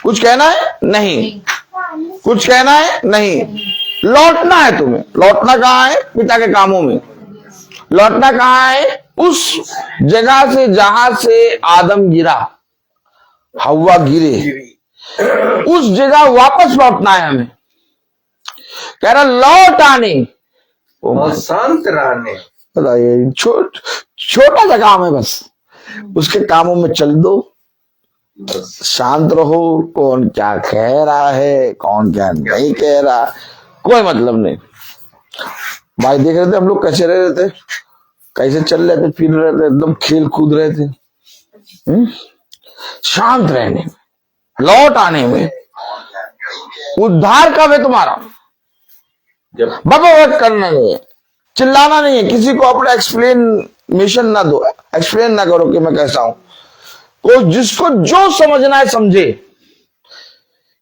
कुछ कहना है? नहीं। कुछ कहना है? नहीं। लौटना है तुम्हें। लौटना कहाँ है? पिता के कामों में। लौटना कहाँ है? उस जगह से जहां से आदम गिरा, हव्वा गिरे, उस जगह वापस लौटना है हमें। कह रहा लौट आने और शांत रहने। बताइए, छोटा सा काम है, बस उसके कामों में चल दो, शांत रहो। कौन क्या कह रहा है, कौन क्या नहीं कह रहा, कोई मतलब नहीं। भाई देख रहे थे हम लोग कैसे रह रहे थे, कैसे चल रहे थे, फिर रहे थे, एकदम खेल कूद रहे थे। शांत रहने में, लौट आने में उद्धार कब है तुम्हारा? जब बकवास करना नहीं है, चिल्लाना नहीं है, किसी को अपना एक्सप्लेनेशन ना दो, एक्सप्लेन ना करो कि मैं कैसा हूं। को जिसको जो समझना है समझे।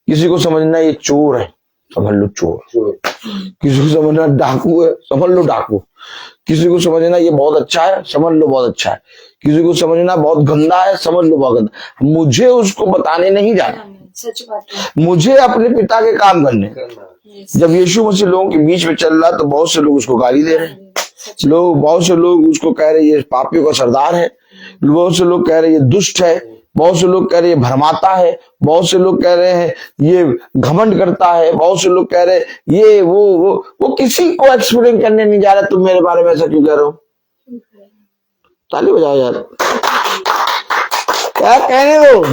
किसी को समझना है ये चोर है, समझ लो चोर। किसी को समझना डाकू है, समझ लो डाकू। किसी को समझना ये बहुत अच्छा है, समझ लो बहुत अच्छा है। किसी को समझना बहुत गंदा है, समझ लो बहुत गंदा। मुझे उसको बताने नहीं जाना, सच बात है। मुझे अपने पिता के काम करने। जब यीशु मसीह लोगों के बीच में चल रहा तो बहुत से लोग उसको गाली दे रहे हैं, बहुत से लोग उसको कह रहे ये पापियों का सरदार है, बहुत से लोग कह रहे ये दुष्ट है, बहुत से लोग कह रहे ये भरमाता है, बहुत से लोग कह रहे हैं ये घमंड करता है, बहुत से लोग कह रहे हैं ये वो किसी को एक्सप्लेन करने नहीं जा रहा। तुम मेरे बारे में ऐसा क्यों कह रहे हो? ताली बजाओ यार, क्या कहने दो।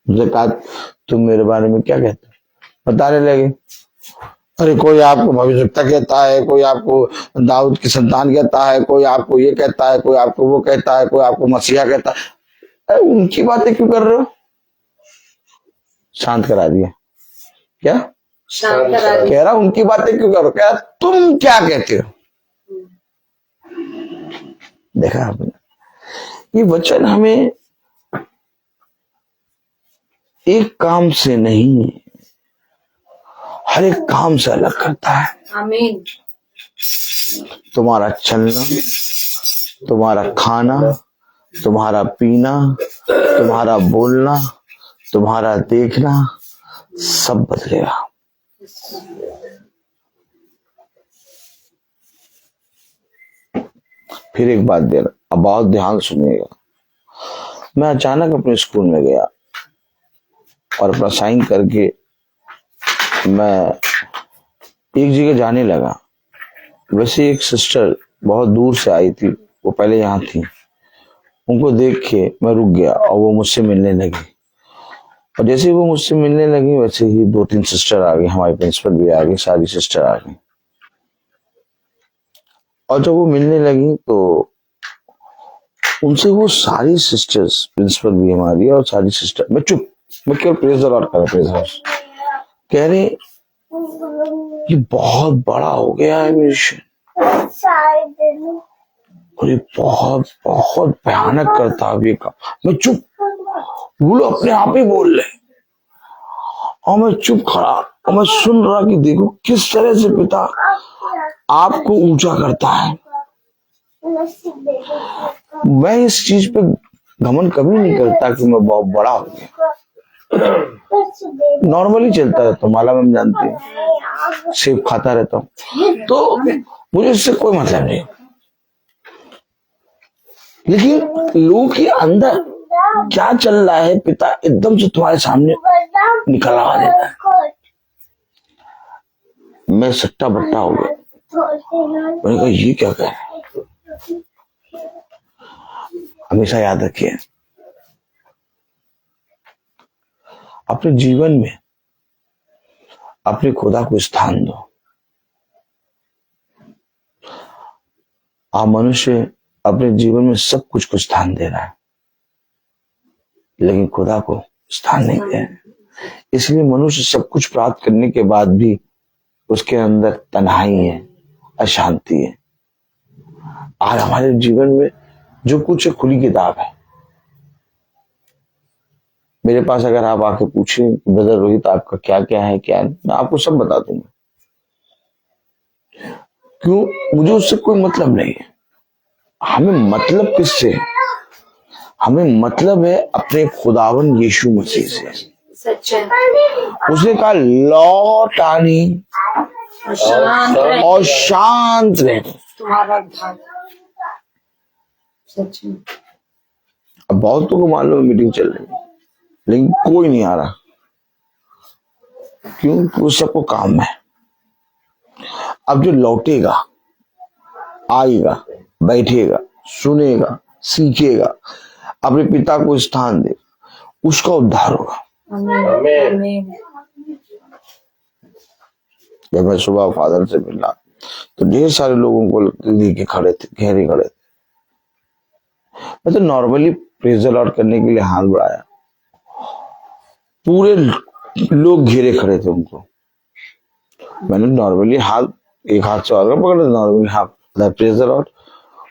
मुझे कहा तुम मेरे बारे में क्या कहते हो? बताने लगे, अरे कोई आपको भविष्यवक्ता कहता है, कोई आपको दाऊद की संतान कहता है, कोई आपको ये कहता है, कोई आपको वो कहता है, कोई आपको मसीहा कहता है। अरे उनकी बातें क्यों कर रहे हो? शांत करा दिया। क्या शांत करा दिया। कह रहा उनकी बातें क्यों कर रहे हो? कह रहा तुम क्या कहते हो? देखा आपने, ये वचन हमें एक काम से नहीं, हर एक काम से अलग करता है। आमीन। तुम्हारा चलना, तुम्हारा खाना, तुम्हारा पीना, तुम्हारा बोलना, तुम्हारा देखना, सब बदलेगा। फिर एक बात दे रहा, अब बहुत ध्यान सुनिएगा। मैं अचानक अपने स्कूल में गया और अपना साइन करके मैं एक जगह जाने लगा। वैसे एक सिस्टर बहुत दूर से आई थी, वो पहले यहाँ थी। उनको देख के मैं रुक गया और वो मुझसे मिलने लगी। और जैसे ही वो मुझसे मिलने लगी वैसे ही 2-3 सिस्टर आ गई, हमारे प्रिंसिपल भी आ गई, सारी सिस्टर आ गई। और जब वो मिलने लगी तो उनसे वो सारी सिस्टर्स, प्रिंसिपल भी हमारी और सारी सिस्टर, मैं चुप, मैं केवल प्रेज द लॉर्ड कर रहा, प्रेज द लॉर्ड। कह रहे ये बहुत बड़ा हो गया है मिशन, और ये बहुत बहुत भयानक करता है ये काम। मैं चुप, वो लोग अपने आप ही बोल रहे और मैं चुप खड़ा और मैं सुन रहा कि देखो किस तरह से पिता आपको ऊंचा करता है। मैं इस चीज पे घमंड कभी नहीं करता कि मैं बहुत बड़ा हो गया। नॉर्मली चलता रहता हूँ, माला मैम जानती है, सेब खाता रहता हूँ, तो मुझे इससे कोई मतलब नहीं। लेकिन लोगों के अंदर क्या चल रहा है पिता एकदम से तुम्हारे सामने निकलवा देता है। मैं सट्टा बट्टा हो गया, मैंने कहा ये क्या कह रहा है। हमेशा याद रखिए, अपने जीवन में अपने खुदा को स्थान दो। आप मनुष्य अपने जीवन में सब कुछ को स्थान दे रहा है, लेकिन खुदा को स्थान नहीं दे रहा। इसलिए मनुष्य सब कुछ प्राप्त करने के बाद भी उसके अंदर तन्हाई है, अशांति है। आज हमारे जीवन में जो कुछ है खुली किताब है। मेरे पास अगर आप आके पूछें ब्रदर रोहित आपका क्या क्या है क्या नहीं, मैं आपको सब बता दूंगा। क्यों? मुझे उससे कोई मतलब नहीं है। हमें मतलब किससे? हमें मतलब है अपने खुदावन यीशु मसीह से। सच है। उसने कहा लौट आनी और शांत रहना तुम्हारा उद्धार। सच में। अब बहुतों को मालूम मीटिंग चल रही है, लेकिन कोई नहीं आ रहा। क्यों? क्योंकि सबको काम है। अब जो लौटेगा, आएगा, बैठेगा, सुनेगा, सीखेगा, अपने पिता को स्थान दे, उसका उद्धार होगा। आमीन। जब मैं सुबह फादर से मिला तो ढेर सारे लोगों को लेके खड़े थे, घेरे खड़े थे। मैं तो नॉर्मली प्रेज द लॉर्ड करने के लिए हाथ बढ़ाया, पूरे लोग घेरे खड़े थे उनको। मैंने नॉर्मली हाथ, एक हाथ से और पकड़ा, नॉर्मली हाथ प्रेज द लॉर्ड,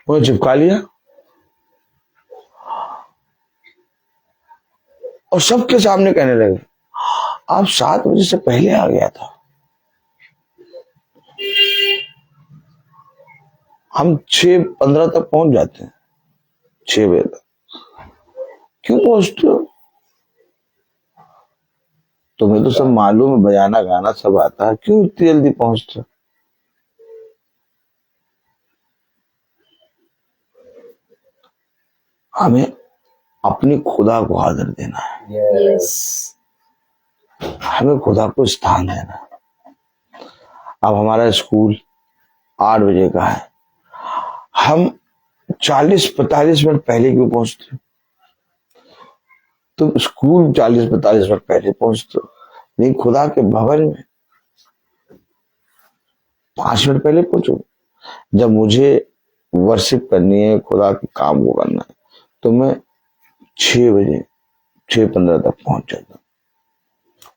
उन्हें चिपका लिया और सबके सामने कहने लगे आप 7 बजे से पहले आ गया था, हम 6:15 तक पहुंच जाते हैं, 6 बजे तक क्यों पहुंचते हो? तुम्हें तो सब मालूम है, बजाना गाना सब आता है, क्यों इतनी जल्दी पहुंचते हो? हमें अपनी खुदा को आदर देना है, हमें खुदा को स्थान देना है। अब हमारा स्कूल 8 बजे का है, हम 40-45 मिनट पहले क्यों पहुंचते हो? तुम स्कूल 40-45 मिनट पहले पहुंचते हो, लेकिन खुदा के भवन में 5 मिनट पहले पहुंचो। जब मुझे वर्शिप करनी है, खुदा के काम को करना है, तो मैं 6 बजे 6:15 तक पहुंच जाता हूँ।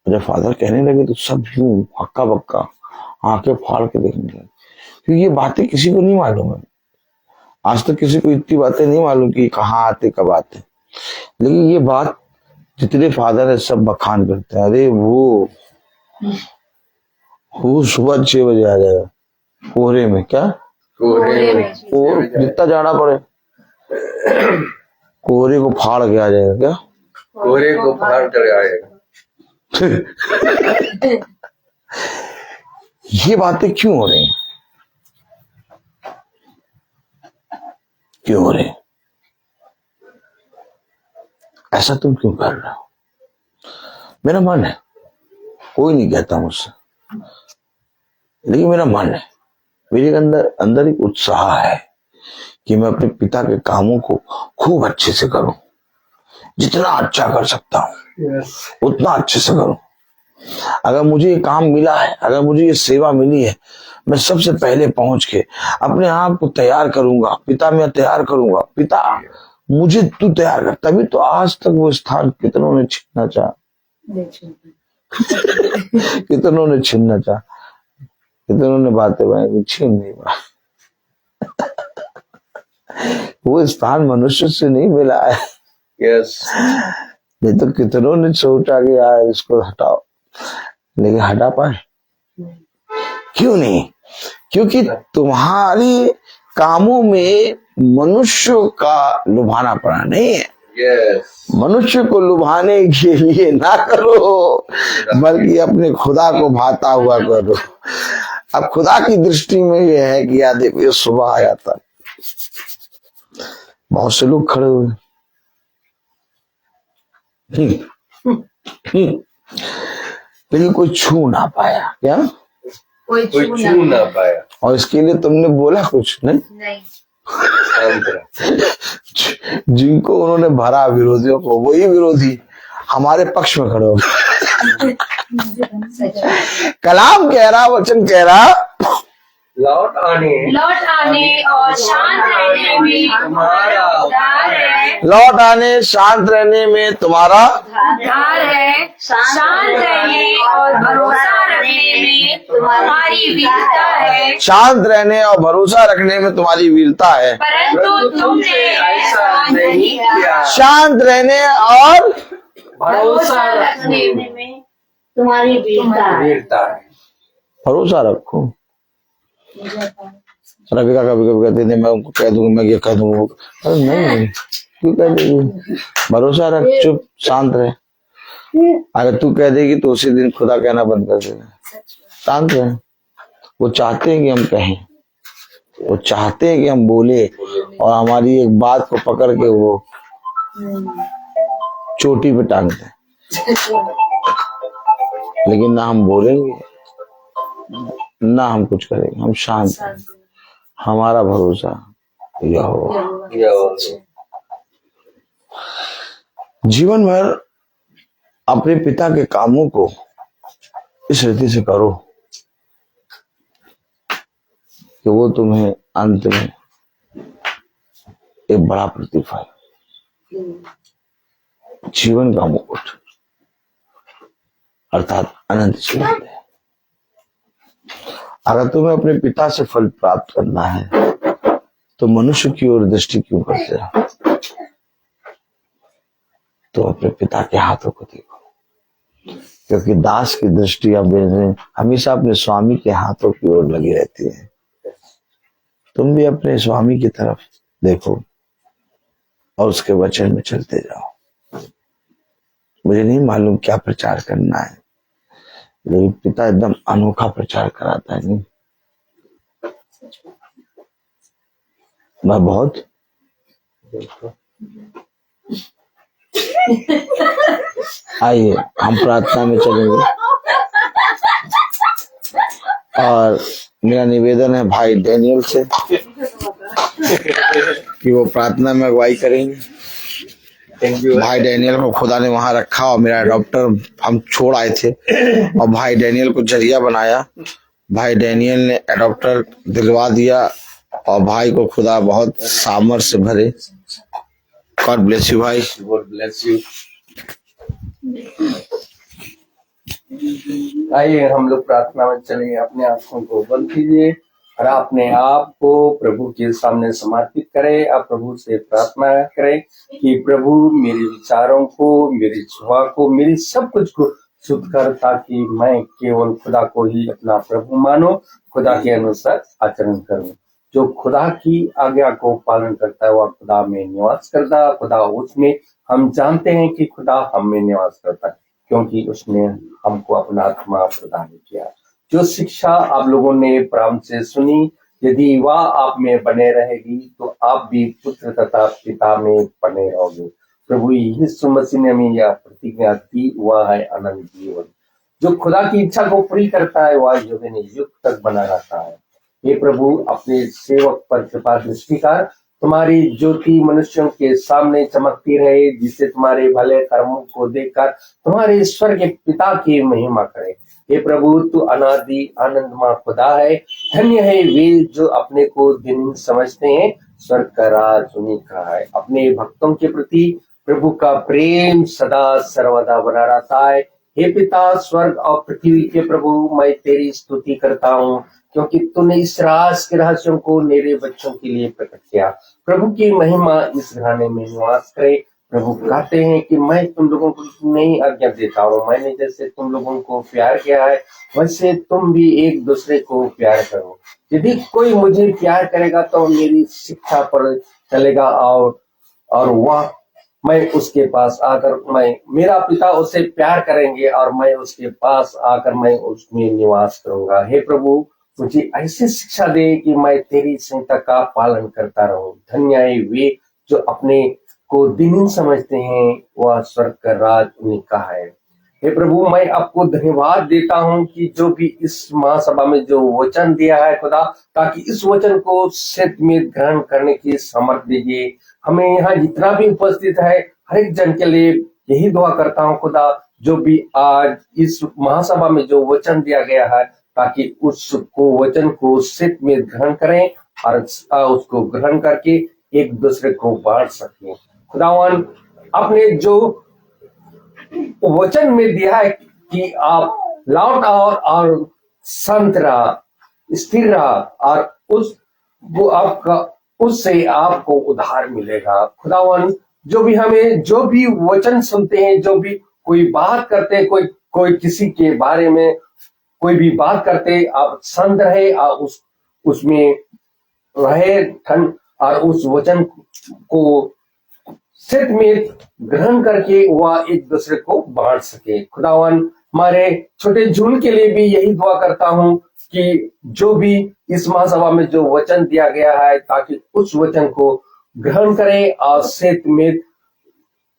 जब फादर कहने लगे तो सब यूं हक्का बक्का आंखें फाड़ के देखने लगे, क्योंकि ये बातें किसी को नहीं मालूम है। आज तक किसी को इतनी बातें नहीं मालूम कि कहाँ आते कब आते, लेकिन ये बात जितने फादर है सब बखान करते हैं। अरे वो सुबह 6 बजे आ जाएगा, कोहरे में, क्या कोहरे में और जितना जाना पड़े कोहरे को फाड़ के आ जाएगा, क्या कोहरे को फाड़ कर आएगा। ये बातें क्यों हो रही हैं? क्यों हो रही? ऐसा तुम क्यों कर रहे हो? मेरा मन है, कोई नहीं कहता मुझसे, लेकिन मेरा मन है, मेरे अंदर एक उत्साह है कि मैं अपने पिता के कामों को खूब अच्छे से करूं, जितना अच्छा कर सकता हूं उतना अच्छे से करूं। अगर मुझे ये काम मिला है, अगर मुझे ये सेवा मिली है, मैं सबसे पहले पहुंच के अपने आप को तैयार करूंगा। पिता मैं तैयार करूंगा, पिता मुझे तू तैयार कर। तभी तो आज तक वो स्थान कितनों ने छीनना चाहा, कितनों ने छीनना चाहा, कितनों ने बातें बनाई, छीन नहीं पाए। वो स्थान मनुष्य से नहीं मिला है। यस, नहीं तो कितनों ने सोचा कि यार इसको हटाओ, लेकिन हटा पाए? क्यों नहीं? क्योंकि तुम्हारे कामों में मनुष्यों का लुभाना पड़ा नहीं है। यस, मनुष्य को लुभाने के लिए ना करो, बल्कि अपने खुदा को भाता हुआ करो। अब खुदा की दृष्टि में यह है कि यार देखो, ये सुबह आया था, बहुत से लोग खड़े हुए, लेकिन कोई छू ना पाया, क्या कोई छू ना पाया। और इसके लिए तुमने बोला कुछ नहीं? जिनको उन्होंने भरा विरोधियों को, वही विरोधी हमारे पक्ष में खड़े हो गए। कलाम कह रहा, वचन कह रहा, लौट आने और शांत रहने में तुम्हारा उद्धार है। लौट आने, शांत रहने में तुम्हारा उद्धार है। शांत रहने और भरोसा रखने में तुम्हारी वीरता है। शांत रहने और भरोसा रखने में तुम्हारी वीरता है, परंतु तुमने ऐसा नहीं किया। शांत रहने और भरोसा रखने में तुम्हारी वीरता है। वीरता है। भरोसा रखो। रविका कभी कभी कहते थे मैं उनको कह दूंगा, मैं ये कह दूंगा। अरे नहीं, क्यों कह देगी? भरोसा रख, चुप शांत रहे। अगर तू कह देगी तो उसी दिन खुदा कहना बंद कर देगा। शांत रहे। वो चाहते हैं कि हम कहें, वो चाहते हैं कि हम बोले और हमारी एक बात को पकड़ के वो चोटी पे टांग दें, लेकिन ना हम बोलेंगे ना हम कुछ करेंगे, हम शांत हैं। हमारा भरोसा यहोवा। जीवन भर अपने पिता के कामों को इस रीति से करो कि वो तुम्हें अंत में एक बड़ा प्रतिफल, जीवन का मुकुट अर्थात अनंत जीवन दे। अगर तुम्हें अपने पिता से फल प्राप्त करना है तो मनुष्य की ओर दृष्टि क्यों करते हो? तो अपने पिता के हाथों को देखो, क्योंकि दास की दृष्टि हमेशा अपने स्वामी के हाथों की ओर लगी रहती है। तुम भी अपने स्वामी की तरफ देखो और उसके वचन में चलते जाओ। मुझे नहीं मालूम क्या प्रचार करना है, लेकिन पिता एकदम अनोखा प्रचार कराता है। नहीं, मैं बहुत आइए हम प्रार्थना में चलेंगे और मेरा निवेदन है भाई डैनियल से कि वो प्रार्थना में अगुवाई करेंगे। भाई डैनियल को खुदा ने वहां रखा और मेरा डॉक्टर हम छोड़ आए थे और भाई डैनियल को जरिया बनाया। भाई डैनियल ने डॉक्टर दिलवा दिया और भाई को खुदा बहुत सामर्थ्य से भरे। गॉड ब्लेस यू भाई। God bless you. आइए हम लोग प्रार्थना में चलिए, अपने आंखों को बंद कीजिए और अपने आप को प्रभु के सामने समर्पित करें। आप प्रभु से प्रार्थना करें कि प्रभु मेरे विचारों को, मेरी जुबान को, मेरी सब कुछ को शुद्ध कर, ताकि मैं केवल खुदा को ही अपना प्रभु मानो, खुदा के अनुसार आचरण करूं। जो खुदा की आज्ञा को पालन करता है वह खुदा में निवास करता है, खुदा उसमें। हम जानते हैं कि खुदा हम में निवास करता है क्योंकि उसने हमको अपना आत्मा प्रदान किया। जो शिक्षा आप लोगों ने प्रारंभ से सुनी, यदि वह आप में बने रहेगी तो आप भी पुत्र तथा पिता में बने रहोगे। प्रभु यीशु मसीह ने हमें यह प्रतिज्ञा दी, वह है अनंत जीवन। जो खुदा की इच्छा को पूरी करता है वह युग युग तक बना रहता है। हे प्रभु, अपने सेवक पर कृपा दृष्टि कर, तुम्हारी ज्योति मनुष्यों के सामने चमकती रहे, जिससे तुम्हारे भले कर्मों को देखकर तुम्हारे ईश्वर के पिता की महिमा करे। हे प्रभु, तू अनादि आनंदमय खुदा है। धन्य है वे जो अपने को दिन समझते हैं, स्वर्ग का राज उन्हीं का है। अपने भक्तों के प्रति प्रभु का प्रेम सदा सर्वदा बना रहता है। हे पिता, स्वर्ग और पृथ्वी के प्रभु, मैं तेरी स्तुति करता हूँ क्योंकि तूने इस राज के रहस्यों को मेरे बच्चों के लिए प्रकट किया। प्रभु की महिमा इस घराने में निवास करे। प्रभु कहते हैं कि मैं तुम लोगों को नई आज्ञा देता हूँ, मैंने जैसे तुम लोगों को प्यार किया है वैसे तुम भी एक दूसरे को प्यार करो। यदि कोई मुझे प्यार करेगा तो मेरी शिक्षा पर चलेगा और वह मैं उसके पास आकर मेरा पिता उसे प्यार करेंगे और मैं उसके पास आकर मैं उसमें निवास करूंगा। हे प्रभु, मुझे ऐसी शिक्षा दे कि मैं तेरी संहिता का पालन करता रहूं। धन्य है वे जो अपने को दीन समझते हैं, वह स्वर्ग का राज उन्हीं का है। हे प्रभु, मैं आपको धन्यवाद देता हूं कि जो भी इस महासभा में जो वचन दिया है खुदा, ताकि इस वचन को सत्य में ग्रहण करने की सामर्थ्य दीजिए। हमें यहाँ जितना भी उपस्थित है हर एक जन के लिए यही दुआ करता हूँ खुदा, जो भी आज इस महासभा में जो वचन दिया गया है, ताकि उसको वचन को सत्य में ग्रहण करें और उसको ग्रहण करके एक दूसरे को बांट सकें। खुदावन, आपने जो वचन में दिया है कि आप लौट और संत रहा, स्थिर रहा और उससे आपको उद्धार मिलेगा। खुदावन, जो भी वचन सुनते हैं, जो भी कोई बात करते हैं, कोई किसी के बारे में कोई भी बात करते, आप संत रहे और उसमें रहे ठंड और उस वचन को सत्य में ग्रहण करके वह एक दूसरे को बांट सके। खुदावन, हमारे छोटे जून के लिए भी यही दुआ करता हूं कि जो भी इस महासभा में जो वचन दिया गया है, ताकि उस वचन को ग्रहण करें और सत्य में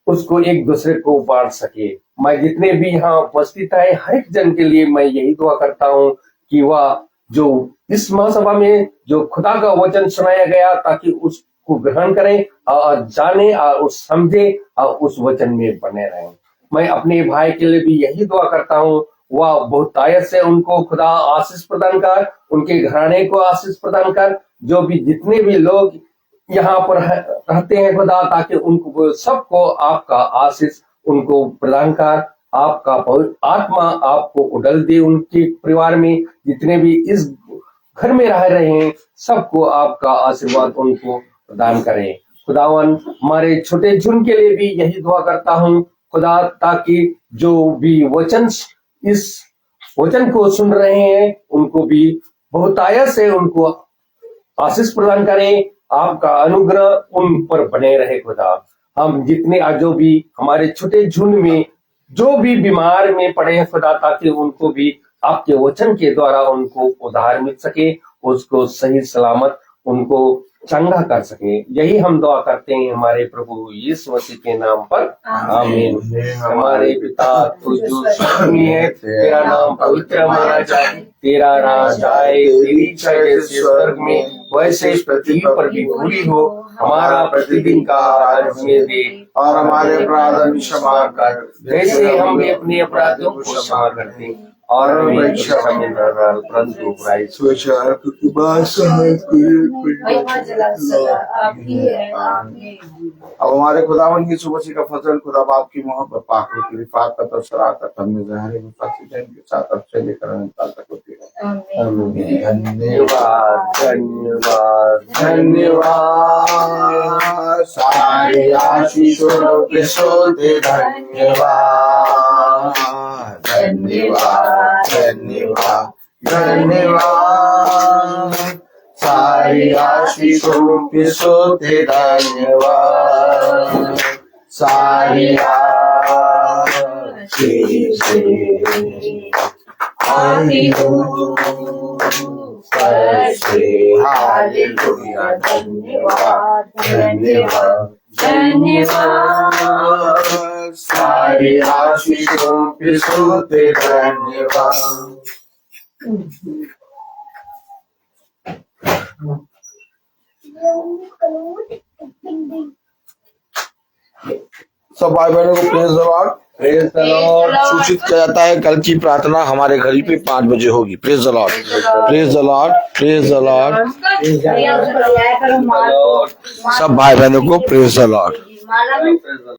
उसको एक दूसरे को बांट सके। मैं जितने भी यहाँ उपस्थित है हर एक जन के लिए मैं यही दुआ करता हूँ कि वह जो इस महासभा में जो खुदा का वचन सुनाया गया, ताकि उसको ग्रहण करें और जाने और समझे और उस वचन में बने रहें। मैं अपने भाई के लिए भी यही दुआ करता हूँ, वह बहुतायत से उनको खुदा आशीष प्रदान कर, उनके घराने को आशीष प्रदान कर, जो भी जितने भी लोग यहाँ पर रहते हैं खुदा, ताकि उनको सबको आपका आशीष उनको प्रदान कर, आपका पवित्र आत्मा आपको उड़ल दे, उनके परिवार में जितने भी इस घर में रह रहे हैं सबको आपका आशीर्वाद उनको प्रदान करें। खुदावन हमारे छोटे झुंड के लिए भी यही दुआ करता हूँ खुदा, ताकि जो भी इस वचन को सुन रहे हैं उनको भी बहुतायत से उनको आशीष प्रदान करें, आपका अनुग्रह उन पर बने रहे खुदा। हम जितने जो भी हमारे छोटे झुंड में जो भी बीमार में पड़े हैं खुदा, ताकि उनको भी आपके वचन के द्वारा उनको उद्धार मिल सके, उसको सही सलामत उनको चंगा कर सके। यही हम दुआ करते हैं हमारे प्रभु यीशु मसीह के नाम पर, आमीन। हमारे पिता तू जो स्वर्ग में है, तेरा नाम पवित्र माना जाए, तेरा राज आए, तेरी इच्छा जैसे स्वर्ग में वैसे इस पृथ्वी पर भी पूरी हो। हमारा प्रतिदिन का आहार हमें दे, और हमारे अपराध क्षमा कर, जैसे हम भी अपने अपराधों को क्षमा करते हैं, और हमें परीक्षा में न डाल, परंतु बुराई से महिमा जला सदा आपकी है, आमीन। अब हमारे खुदावन की मसीह का फजल, खुदा बाप की मोहब्बत, पाक की रिफात का तबसरात हमें ज़हरे के साथ अब से लेकर अनंत तक होती है। आमीन। धन्यवाद धन्यवाद धन्यवाद सारे आशीषों के सोते धन्यवाद धन्यवाद धन्यवाद धन्यवाद सारी आशीषों के सोते धन्यवाद सारी हालेलुया धन्यवाद धन्यवाद धन्यवाद सारी आशीषों के सोते धन्यवाद। सब भाई बहनों को praise the lord. Praise the Lord. सूचित किया जाता है कल की प्रार्थना हमारे घर पे 5 बजे होगी। Praise the lord, praise the lord, praise the Lord. सब भाई बहनों को प्रेज द लॉर्ड।